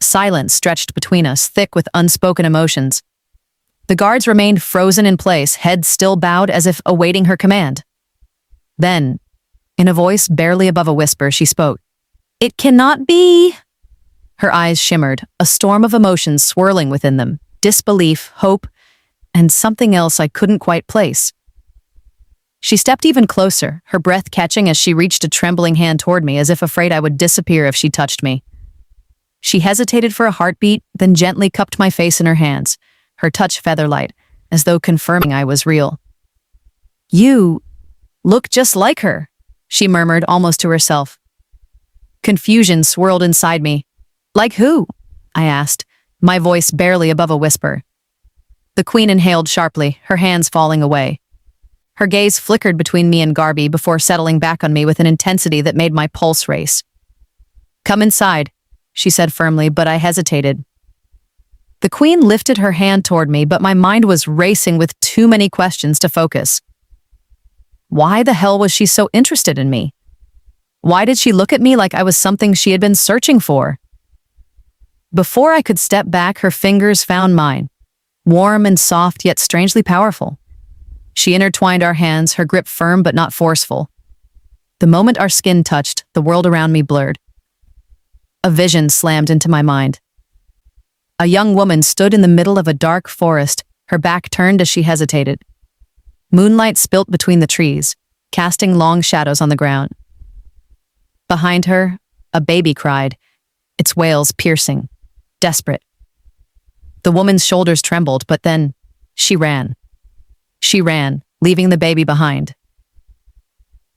Silence stretched between us, thick with unspoken emotions. The guards remained frozen in place, heads still bowed as if awaiting her command. Then, in a voice barely above a whisper, she spoke. "It cannot be!" Her eyes shimmered, a storm of emotions swirling within them, disbelief, hope, and something else I couldn't quite place. She stepped even closer, her breath catching as she reached a trembling hand toward me, as if afraid I would disappear if she touched me. She hesitated for a heartbeat, then gently cupped my face in her hands, her touch feather-light, as though confirming I was real. "You look just like her," she murmured almost to herself. Confusion swirled inside me. "Like who?" I asked, my voice barely above a whisper. The Queen inhaled sharply, her hands falling away. Her gaze flickered between me and Garby before settling back on me with an intensity that made my pulse race. "Come inside," she said firmly, but I hesitated. The Queen lifted her hand toward me, but my mind was racing with too many questions to focus. Why the hell was she so interested in me? Why did she look at me like I was something she had been searching for? Before I could step back, her fingers found mine, warm and soft yet strangely powerful. She intertwined our hands, her grip firm but not forceful. The moment our skin touched, the world around me blurred. A vision slammed into my mind. A young woman stood in the middle of a dark forest, her back turned as she hesitated. Moonlight spilt between the trees, casting long shadows on the ground. Behind her, a baby cried, its wails piercing, desperate. The woman's shoulders trembled, but then she ran. She ran, leaving the baby behind.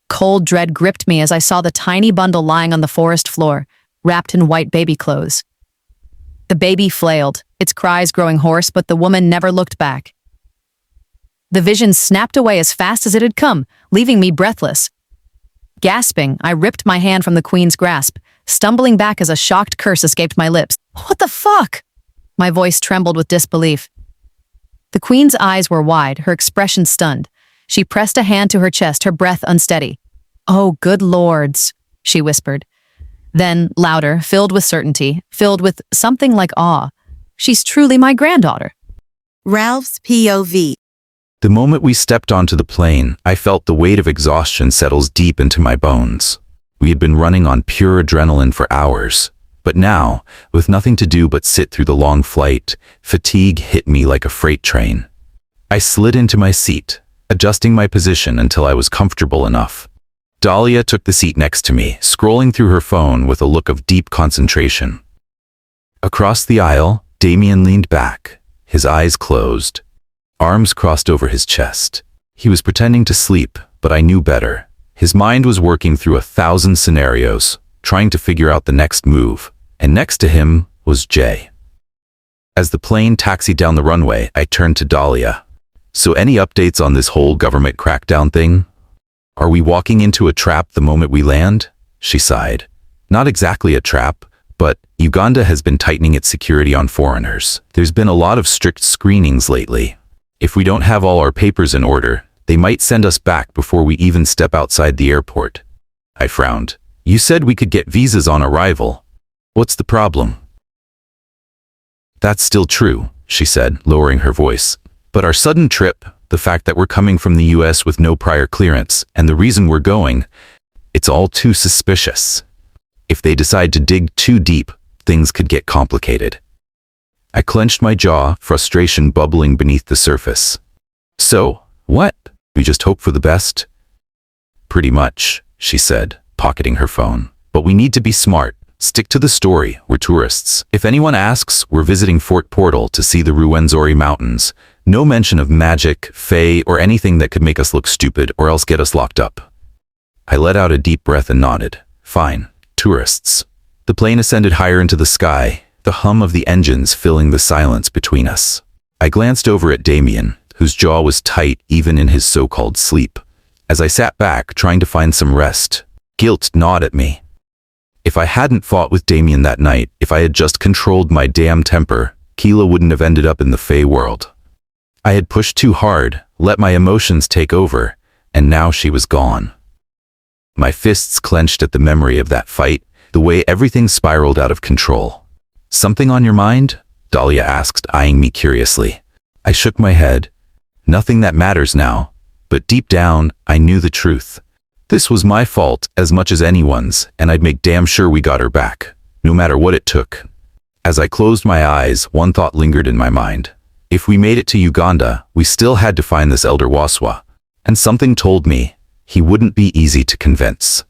Cold dread gripped me as I saw the tiny bundle lying on the forest floor, wrapped in white baby clothes. The baby flailed, its cries growing hoarse, but the woman never looked back. The vision snapped away as fast as it had come, leaving me breathless. Gasping, I ripped my hand from the Queen's grasp, stumbling back as a shocked curse escaped my lips. "What the fuck?" My voice trembled with disbelief. The Queen's eyes were wide, her expression stunned. She pressed a hand to her chest, her breath unsteady. "Oh, good lords," she whispered. Then, louder, filled with certainty, filled with something like awe. "She's truly my granddaughter." Ralph's POV. The moment we stepped onto the plane, I felt the weight of exhaustion settles deep into my bones. We had been running on pure adrenaline for hours, but now, with nothing to do but sit through the long flight, fatigue hit me like a freight train. I slid into my seat, adjusting my position until I was comfortable enough. Dahlia took the seat next to me, scrolling through her phone with a look of deep concentration. Across the aisle, Damien leaned back, his eyes closed, arms crossed over his chest. He was pretending to sleep, but I knew better. His mind was working through 1,000 scenarios, trying to figure out the next move, and next to him was Jay. As the plane taxied down the runway, I turned to Dahlia. So any updates on this whole government crackdown thing? Are we walking into a trap the moment we land? She sighed. Not exactly a trap, but Uganda has been tightening its security on foreigners. There's been a lot of strict screenings lately. If we don't have all our papers in order, they might send us back before we even step outside the airport. I frowned. You said we could get visas on arrival. What's the problem? That's still true, she said, lowering her voice. But our sudden trip, the fact that we're coming from the US with no prior clearance, and the reason we're going, it's all too suspicious. If they decide to dig too deep, things could get complicated. I clenched my jaw, frustration bubbling beneath the surface. So, what? We just hope for the best? Pretty much, she said, pocketing her phone. But we need to be smart. Stick to the story, we're tourists. If anyone asks, we're visiting Fort Portal to see the Ruwenzori Mountains. No mention of magic, fae, or anything that could make us look stupid or else get us locked up. I let out a deep breath and nodded. Fine, tourists. The plane ascended higher into the sky, the hum of the engines filling the silence between us. I glanced over at Damien, whose jaw was tight even in his so-called sleep. As I sat back, trying to find some rest, guilt gnawed at me. If I hadn't fought with Damien that night, if I had just controlled my damn temper, Kila wouldn't have ended up in the Fae world. I had pushed too hard, let my emotions take over, and now she was gone. My fists clenched at the memory of that fight, the way everything spiraled out of control. Something on your mind? Dahlia asked, eyeing me curiously. I shook my head. Nothing that matters now, but deep down, I knew the truth. This was my fault as much as anyone's, and I'd make damn sure we got her back, no matter what it took. As I closed my eyes, one thought lingered in my mind. If we made it to Uganda, we still had to find this Elder Waswa, and something told me he wouldn't be easy to convince.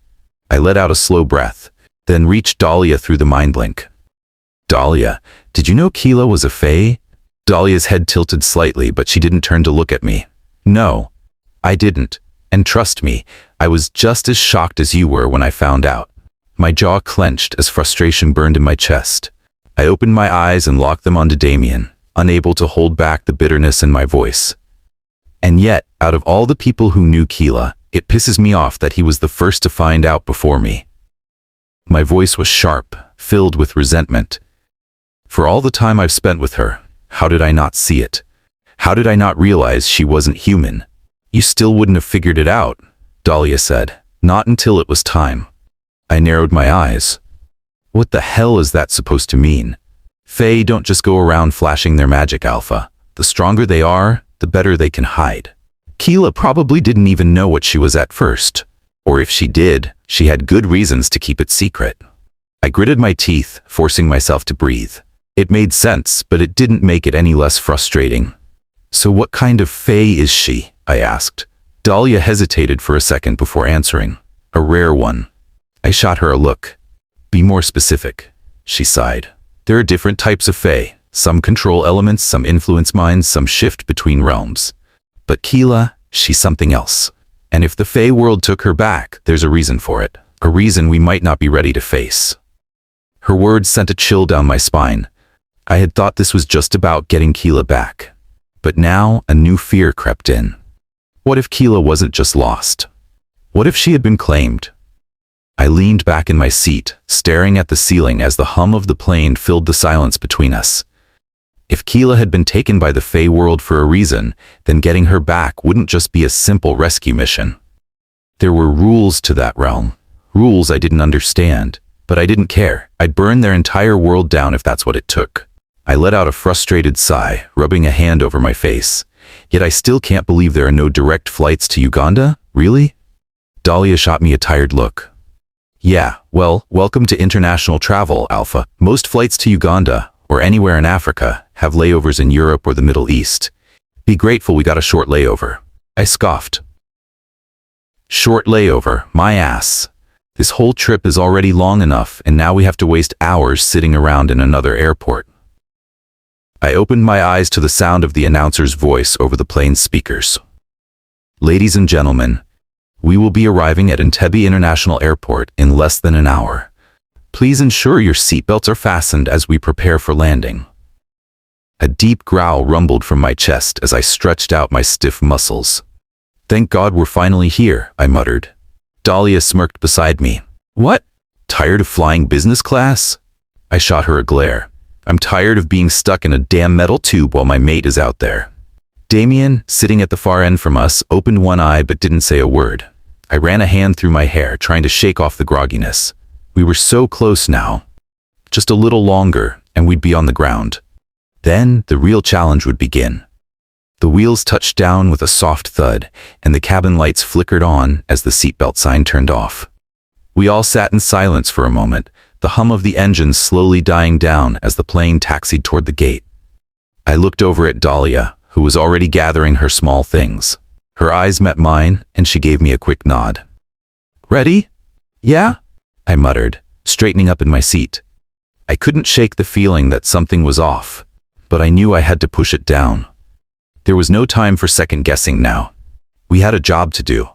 I let out a slow breath, then reached Dahlia through the mind link. Dahlia, did you know Kila was a fae? Dahlia's head tilted slightly, but she didn't turn to look at me. No, I didn't. And trust me, I was just as shocked as you were when I found out. My jaw clenched as frustration burned in my chest. I opened my eyes and locked them onto Damien, unable to hold back the bitterness in my voice. And yet, out of all the people who knew Kila, it pisses me off that he was the first to find out before me. My voice was sharp, filled with resentment. For all the time I've spent with her, how did I not see it? How did I not realize she wasn't human? You still wouldn't have figured it out, Dahlia said. Not until it was time. I narrowed my eyes. What the hell is that supposed to mean? Fae don't just go around flashing their magic, Alpha. The stronger they are, the better they can hide. Kila probably didn't even know what she was at first. Or if she did, she had good reasons to keep it secret. I gritted my teeth, forcing myself to breathe. It made sense, but it didn't make it any less frustrating. So what kind of fae is she? I asked. Dahlia hesitated for a second before answering. A rare one. I shot her a look. Be more specific, she sighed. There are different types of fae. Some control elements, some influence minds, some shift between realms. But Kila, she's something else. And if the fae world took her back, there's a reason for it. A reason we might not be ready to face. Her words sent a chill down my spine. I had thought this was just about getting Kila back. But now, a new fear crept in. What if Kila wasn't just lost? What if she had been claimed? I leaned back in my seat, staring at the ceiling as the hum of the plane filled the silence between us. If Kila had been taken by the Fae world for a reason, then getting her back wouldn't just be a simple rescue mission. There were rules to that realm. Rules I didn't understand, but I didn't care. I'd burn their entire world down if that's what it took. I let out a frustrated sigh, rubbing a hand over my face. Yet I still can't believe there are no direct flights to Uganda? Really? Dahlia shot me a tired look. Yeah, well, welcome to international travel, Alpha. Most flights to Uganda, or anywhere in Africa, have layovers in Europe or the Middle East. Be grateful we got a short layover. I scoffed. Short layover, my ass. This whole trip is already long enough, and now we have to waste hours sitting around in another airport. I opened my eyes to the sound of the announcer's voice over the plane's speakers. Ladies and gentlemen, we will be arriving at Entebbe International Airport in less than an hour. Please ensure your seatbelts are fastened as we prepare for landing. A deep growl rumbled from my chest as I stretched out my stiff muscles. "Thank God we're finally here," I muttered. Dahlia smirked beside me. "What? Tired of flying business class?" I shot her a glare. "I'm tired of being stuck in a damn metal tube while my mate is out there." Damien, sitting at the far end from us, opened one eye but didn't say a word. I ran a hand through my hair, trying to shake off the grogginess. We were so close now. Just a little longer, and we'd be on the ground. Then the real challenge would begin. The wheels touched down with a soft thud, and the cabin lights flickered on as the seatbelt sign turned off. We all sat in silence for a moment, the hum of the engine slowly dying down as the plane taxied toward the gate. I looked over at Dahlia, who was already gathering her small things. Her eyes met mine, and she gave me a quick nod. "Ready?" "Yeah?" I muttered, straightening up in my seat. I couldn't shake the feeling that something was off, but I knew I had to push it down. There was no time for second-guessing now. We had a job to do.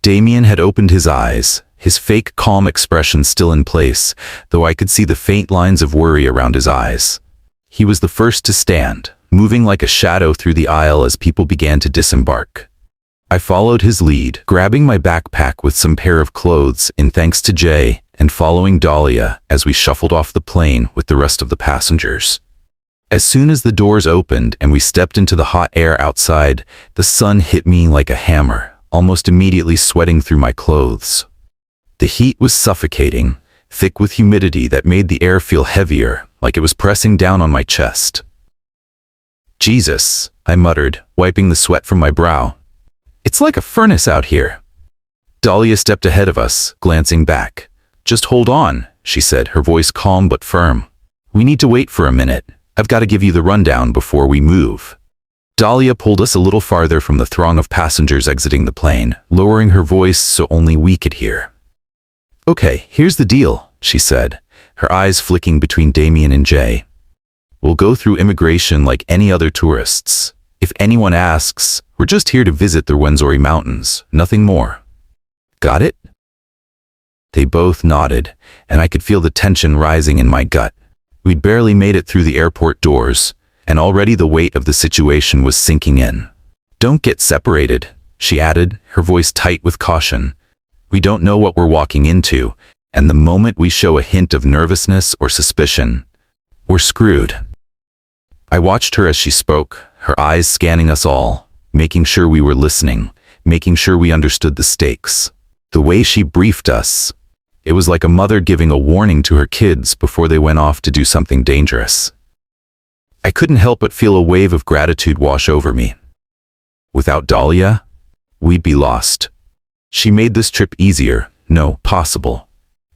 Damien had opened his eyes, his fake calm expression still in place, though I could see the faint lines of worry around his eyes. He was the first to stand, moving like a shadow through the aisle as people began to disembark. I followed his lead, grabbing my backpack with some pair of clothes in thanks to Jay, and following Dahlia as we shuffled off the plane with the rest of the passengers. As soon as the doors opened and we stepped into the hot air outside, the sun hit me like a hammer, almost immediately sweating through my clothes. The heat was suffocating, thick with humidity that made the air feel heavier, like it was pressing down on my chest. "Jesus," I muttered, wiping the sweat from my brow. "It's like a furnace out here." Dahlia stepped ahead of us, glancing back. "Just hold on," she said, her voice calm but firm. "We need to wait for a minute. I've got to give you the rundown before we move." Dahlia pulled us a little farther from the throng of passengers exiting the plane, lowering her voice so only we could hear. "Okay, here's the deal," she said, her eyes flicking between Damien and Jay. "We'll go through immigration like any other tourists. If anyone asks, we're just here to visit the Wenzori Mountains, nothing more. Got it?" They both nodded, and I could feel the tension rising in my gut. We'd barely made it through the airport doors, and already the weight of the situation was sinking in. "Don't get separated," she added, her voice tight with caution. "We don't know what we're walking into, and the moment we show a hint of nervousness or suspicion, we're screwed." I watched her as she spoke, her eyes scanning us all, making sure we were listening, making sure we understood the stakes. The way she briefed us, it was like a mother giving a warning to her kids before they went off to do something dangerous. I couldn't help but feel a wave of gratitude wash over me. Without Dahlia, we'd be lost. She made this trip easier, no, possible.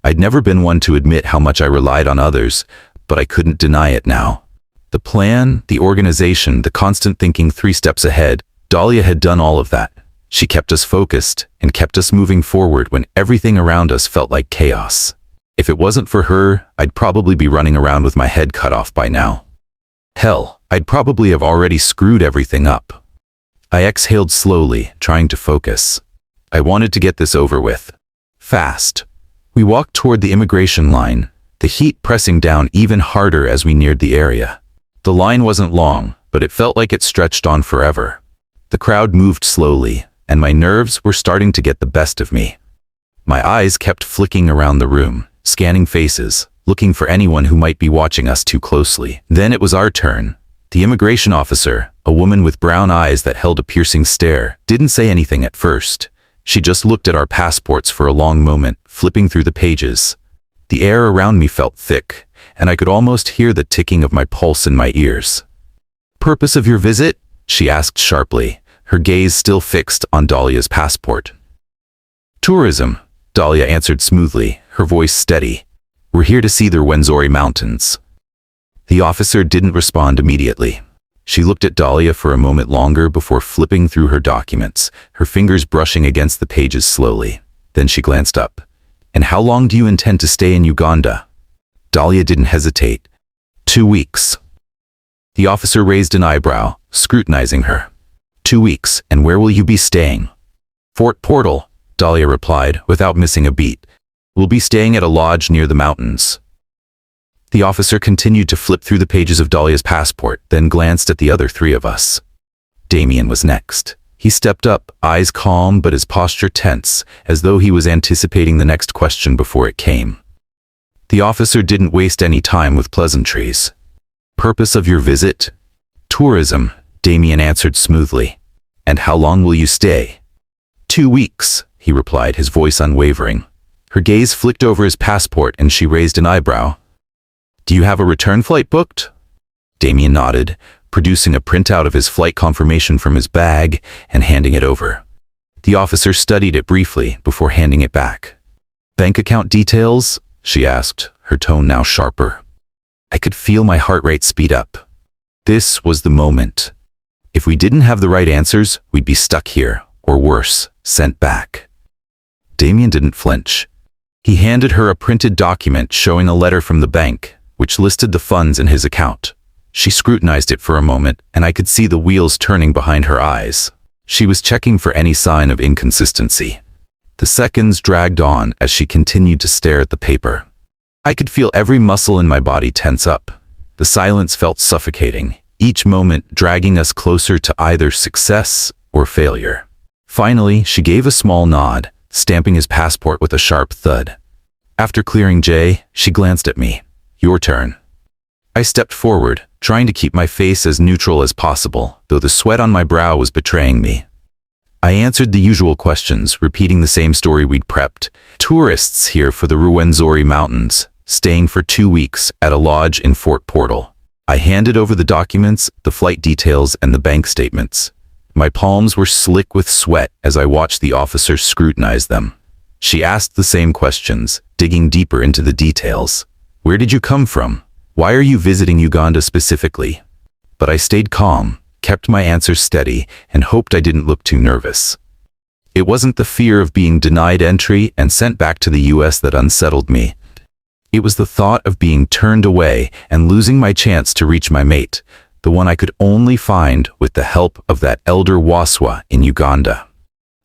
I'd never been one to admit how much I relied on others, but I couldn't deny it now. The plan, the organization, the constant thinking 3 steps ahead, Dahlia had done all of that. She kept us focused and kept us moving forward when everything around us felt like chaos. If it wasn't for her, I'd probably be running around with my head cut off by now. Hell, I'd probably have already screwed everything up. I exhaled slowly, trying to focus. I wanted to get this over with. Fast. We walked toward the immigration line, the heat pressing down even harder as we neared the area. The line wasn't long, but it felt like it stretched on forever. The crowd moved slowly, and my nerves were starting to get the best of me. My eyes kept flicking around the room, scanning faces, looking for anyone who might be watching us too closely. Then it was our turn. The immigration officer, a woman with brown eyes that held a piercing stare, didn't say anything at first. She just looked at our passports for a long moment, flipping through the pages. The air around me felt thick, and I could almost hear the ticking of my pulse in my ears. "Purpose of your visit?" she asked sharply, her gaze still fixed on Dahlia's passport. "Tourism," Dahlia answered smoothly, her voice steady. "We're here to see the Wenzori Mountains." The officer didn't respond immediately. She looked at Dahlia for a moment longer before flipping through her documents, her fingers brushing against the pages slowly. Then she glanced up. "And how long do you intend to stay in Uganda?" Dahlia didn't hesitate. 2 weeks. The officer raised an eyebrow, scrutinizing her. 2 weeks, and where will you be staying?" "Fort Portal," Dahlia replied, without missing a beat. "We'll be staying at a lodge near the mountains." The officer continued to flip through the pages of Dahlia's passport, then glanced at the other three of us. Damien was next. He stepped up, eyes calm but his posture tense, as though he was anticipating the next question before it came. The officer didn't waste any time with pleasantries. Purpose of your visit? Tourism, Damien answered smoothly. And how long will you stay? 2 weeks, he replied, his voice unwavering. Her gaze flicked over his passport and she raised an eyebrow. Do you have a return flight booked? Damien nodded, producing a printout of his flight confirmation from his bag and handing it over. The officer studied it briefly before handing it back. Bank account details? She asked, her tone now sharper. I could feel my heart rate speed up. This was the moment. If we didn't have the right answers, we'd be stuck here, or worse, sent back. Damien didn't flinch. He handed her a printed document showing a letter from the bank, which listed the funds in his account. She scrutinized it for a moment, and I could see the wheels turning behind her eyes. She was checking for any sign of inconsistency. The seconds dragged on as she continued to stare at the paper. I could feel every muscle in my body tense up. The silence felt suffocating, each moment dragging us closer to either success or failure. Finally, she gave a small nod, stamping his passport with a sharp thud. After clearing J, she glanced at me. Your turn. I stepped forward, trying to keep my face as neutral as possible, though the sweat on my brow was betraying me. I answered the usual questions, repeating the same story we'd prepped. Tourists here for the Rwenzori Mountains, staying for 2 weeks at a lodge in Fort Portal. I handed over the documents, the flight details, and the bank statements. My palms were slick with sweat as I watched the officer scrutinize them. She asked the same questions, digging deeper into the details. Where did you come from? Why are you visiting Uganda specifically? But I stayed calm, kept my answers steady, and hoped I didn't look too nervous. It wasn't the fear of being denied entry and sent back to the US that unsettled me. It was the thought of being turned away and losing my chance to reach my mate, the one I could only find with the help of that elder Waswa in Uganda.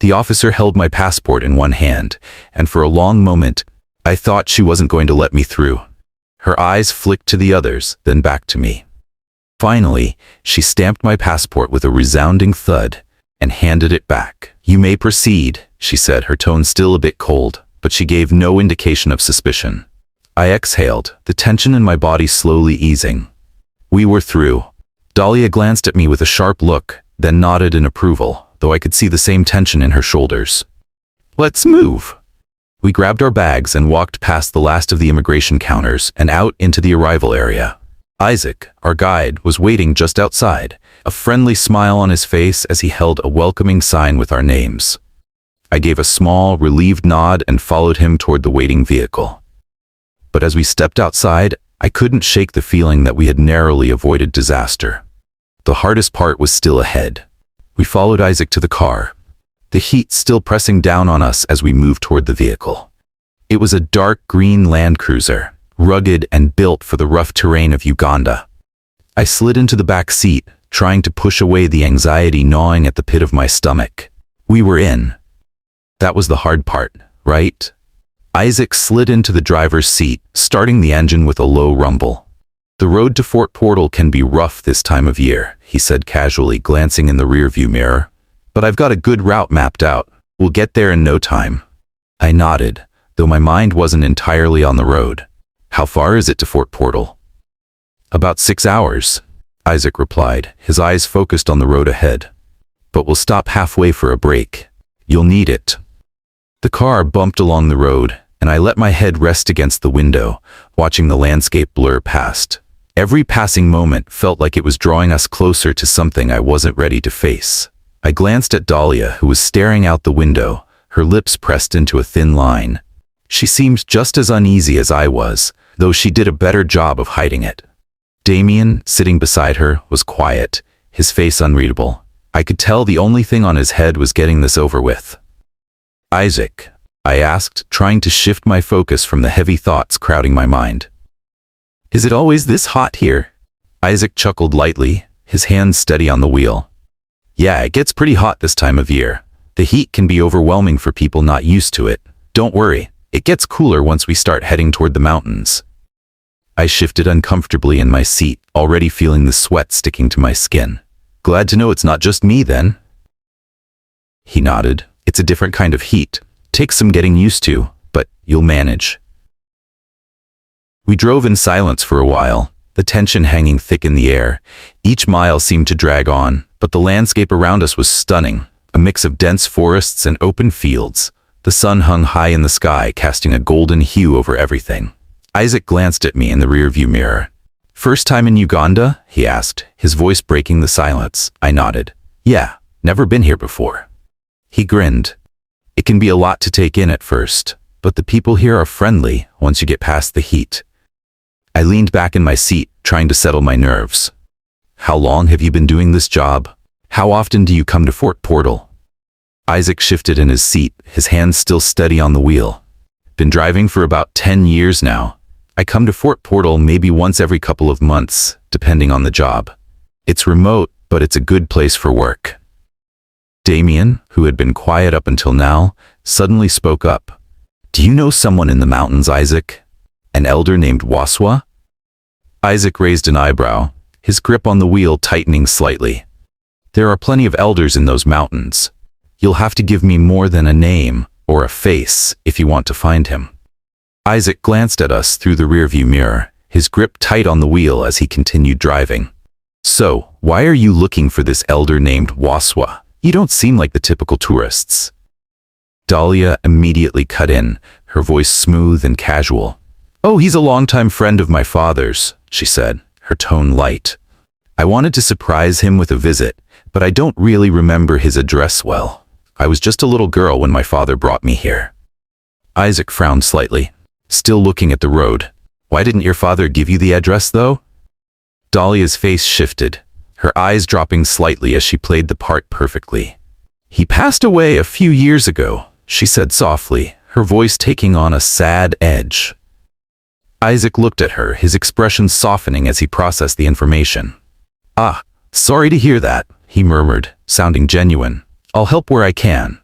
The officer held my passport in one hand, and for a long moment, I thought she wasn't going to let me through. Her eyes flicked to the others, then back to me. Finally, she stamped my passport with a resounding thud and handed it back. You may proceed, she said, her tone still a bit cold, but she gave no indication of suspicion. I exhaled, the tension in my body slowly easing. We were through. Dahlia glanced at me with a sharp look, then nodded in approval, though I could see the same tension in her shoulders. Let's move. We grabbed our bags and walked past the last of the immigration counters and out into the arrival area. Isaac, our guide, was waiting just outside, a friendly smile on his face as he held a welcoming sign with our names. I gave a small, relieved nod and followed him toward the waiting vehicle. But as we stepped outside, I couldn't shake the feeling that we had narrowly avoided disaster. The hardest part was still ahead. We followed Isaac to the car, the heat still pressing down on us as we moved toward the vehicle. It was a dark green Land Cruiser, rugged and built for the rough terrain of Uganda. I slid into the back seat, trying to push away the anxiety gnawing at the pit of my stomach. We were in. That was the hard part, right? Isaac slid into the driver's seat, starting the engine with a low rumble. The road to Fort Portal can be rough this time of year, he said casually, glancing in the rearview mirror. But I've got a good route mapped out. We'll get there in no time. I nodded, though my mind wasn't entirely on the road. How far is it to Fort Portal? About 6 hours, Isaac replied, his eyes focused on the road ahead. But we'll stop halfway for a break. You'll need it. The car bumped along the road, and I let my head rest against the window, watching the landscape blur past. Every passing moment felt like it was drawing us closer to something I wasn't ready to face. I glanced at Dahlia, who was staring out the window, her lips pressed into a thin line. She seemed just as uneasy as I was, though she did a better job of hiding it. Damien, sitting beside her, was quiet, his face unreadable. I could tell the only thing on his head was getting this over with. Isaac, I asked, trying to shift my focus from the heavy thoughts crowding my mind. Is it always this hot here? Isaac chuckled lightly, his hands steady on the wheel. Yeah, it gets pretty hot this time of year. The heat can be overwhelming for people not used to it. Don't worry, it gets cooler once we start heading toward the mountains. I shifted uncomfortably in my seat, already feeling the sweat sticking to my skin. Glad to know it's not just me then. He nodded. It's a different kind of heat. Takes some getting used to, but you'll manage. We drove in silence for a while, the tension hanging thick in the air. Each mile seemed to drag on, but the landscape around us was stunning, a mix of dense forests and open fields. The sun hung high in the sky, casting a golden hue over everything. Isaac glanced at me in the rearview mirror. First time in Uganda? He asked, his voice breaking the silence. I nodded. Yeah, never been here before. He grinned. It can be a lot to take in at first, but the people here are friendly once you get past the heat. I leaned back in my seat, trying to settle my nerves. How long have you been doing this job? How often do you come to Fort Portal? Isaac shifted in his seat, his hands still steady on the wheel. Been driving for about 10 years now. I come to Fort Portal maybe once every couple of months, depending on the job. It's remote, but it's a good place for work. Damien, who had been quiet up until now, suddenly spoke up. Do you know someone in the mountains, Isaac? An elder named Waswa? Isaac raised an eyebrow, his grip on the wheel tightening slightly. There are plenty of elders in those mountains. You'll have to give me more than a name or a face if you want to find him. Isaac glanced at us through the rearview mirror, his grip tight on the wheel as he continued driving. So, why are you looking for this elder named Waswa? You don't seem like the typical tourists. Dahlia immediately cut in, her voice smooth and casual. Oh, he's a longtime friend of my father's, she said, her tone light. I wanted to surprise him with a visit, but I don't really remember his address well. I was just a little girl when my father brought me here. Isaac frowned slightly, still looking at the road. Why didn't your father give you the address, though? Dahlia's face shifted, her eyes dropping slightly as she played the part perfectly. He passed away a few years ago, she said softly, her voice taking on a sad edge. Isaac looked at her, his expression softening as he processed the information. Ah, sorry to hear that, he murmured, sounding genuine. I'll help where I can.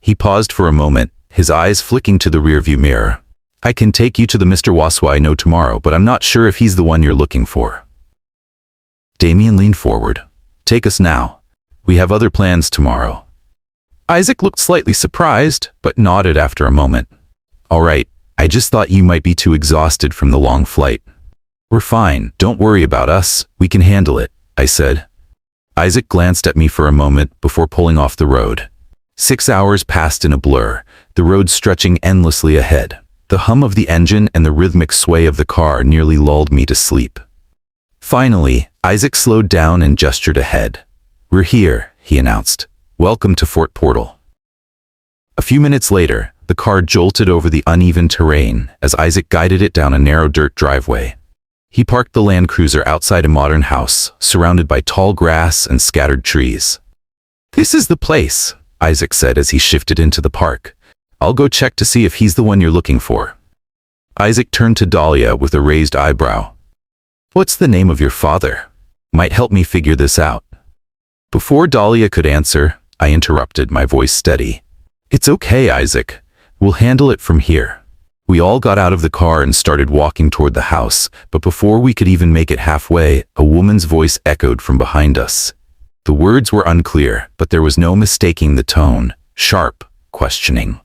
He paused for a moment, his eyes flicking to the rearview mirror. I can take you to the Mr. Waswa I know tomorrow, but I'm not sure if he's the one you're looking for. Damien leaned forward. Take us now. We have other plans tomorrow. Isaac looked slightly surprised, but nodded after a moment. All right, I just thought you might be too exhausted from the long flight. We're fine, don't worry about us, we can handle it, I said. Isaac glanced at me for a moment before pulling off the road. 6 hours passed in a blur, the road stretching endlessly ahead. The hum of the engine and the rhythmic sway of the car nearly lulled me to sleep. Finally, Isaac slowed down and gestured ahead. We're here, he announced. Welcome to Fort Portal. A few minutes later, the car jolted over the uneven terrain as Isaac guided it down a narrow dirt driveway. He parked the Land Cruiser outside a modern house, surrounded by tall grass and scattered trees. This is the place, Isaac said as he shifted into the park. I'll go check to see if he's the one you're looking for. Isaac turned to Dahlia with a raised eyebrow. What's the name of your father? Might help me figure this out. Before Dahlia could answer, I interrupted, my voice steady. It's okay, Isaac. We'll handle it from here. We all got out of the car and started walking toward the house, but before we could even make it halfway, a woman's voice echoed from behind us. The words were unclear, but there was no mistaking the tone, sharp, questioning.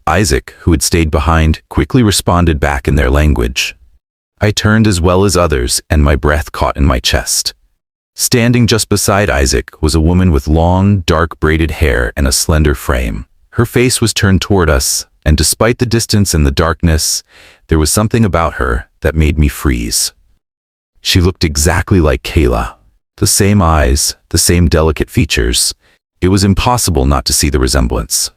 Isaac, who had stayed behind, quickly responded back in their language. I turned as well as others, and my breath caught in my chest. Standing just beside Isaac was a woman with long, dark braided hair and a slender frame. Her face was turned toward us, and despite the distance and the darkness, there was something about her that made me freeze. She looked exactly like Kila. The same eyes, the same delicate features. It was impossible not to see the resemblance.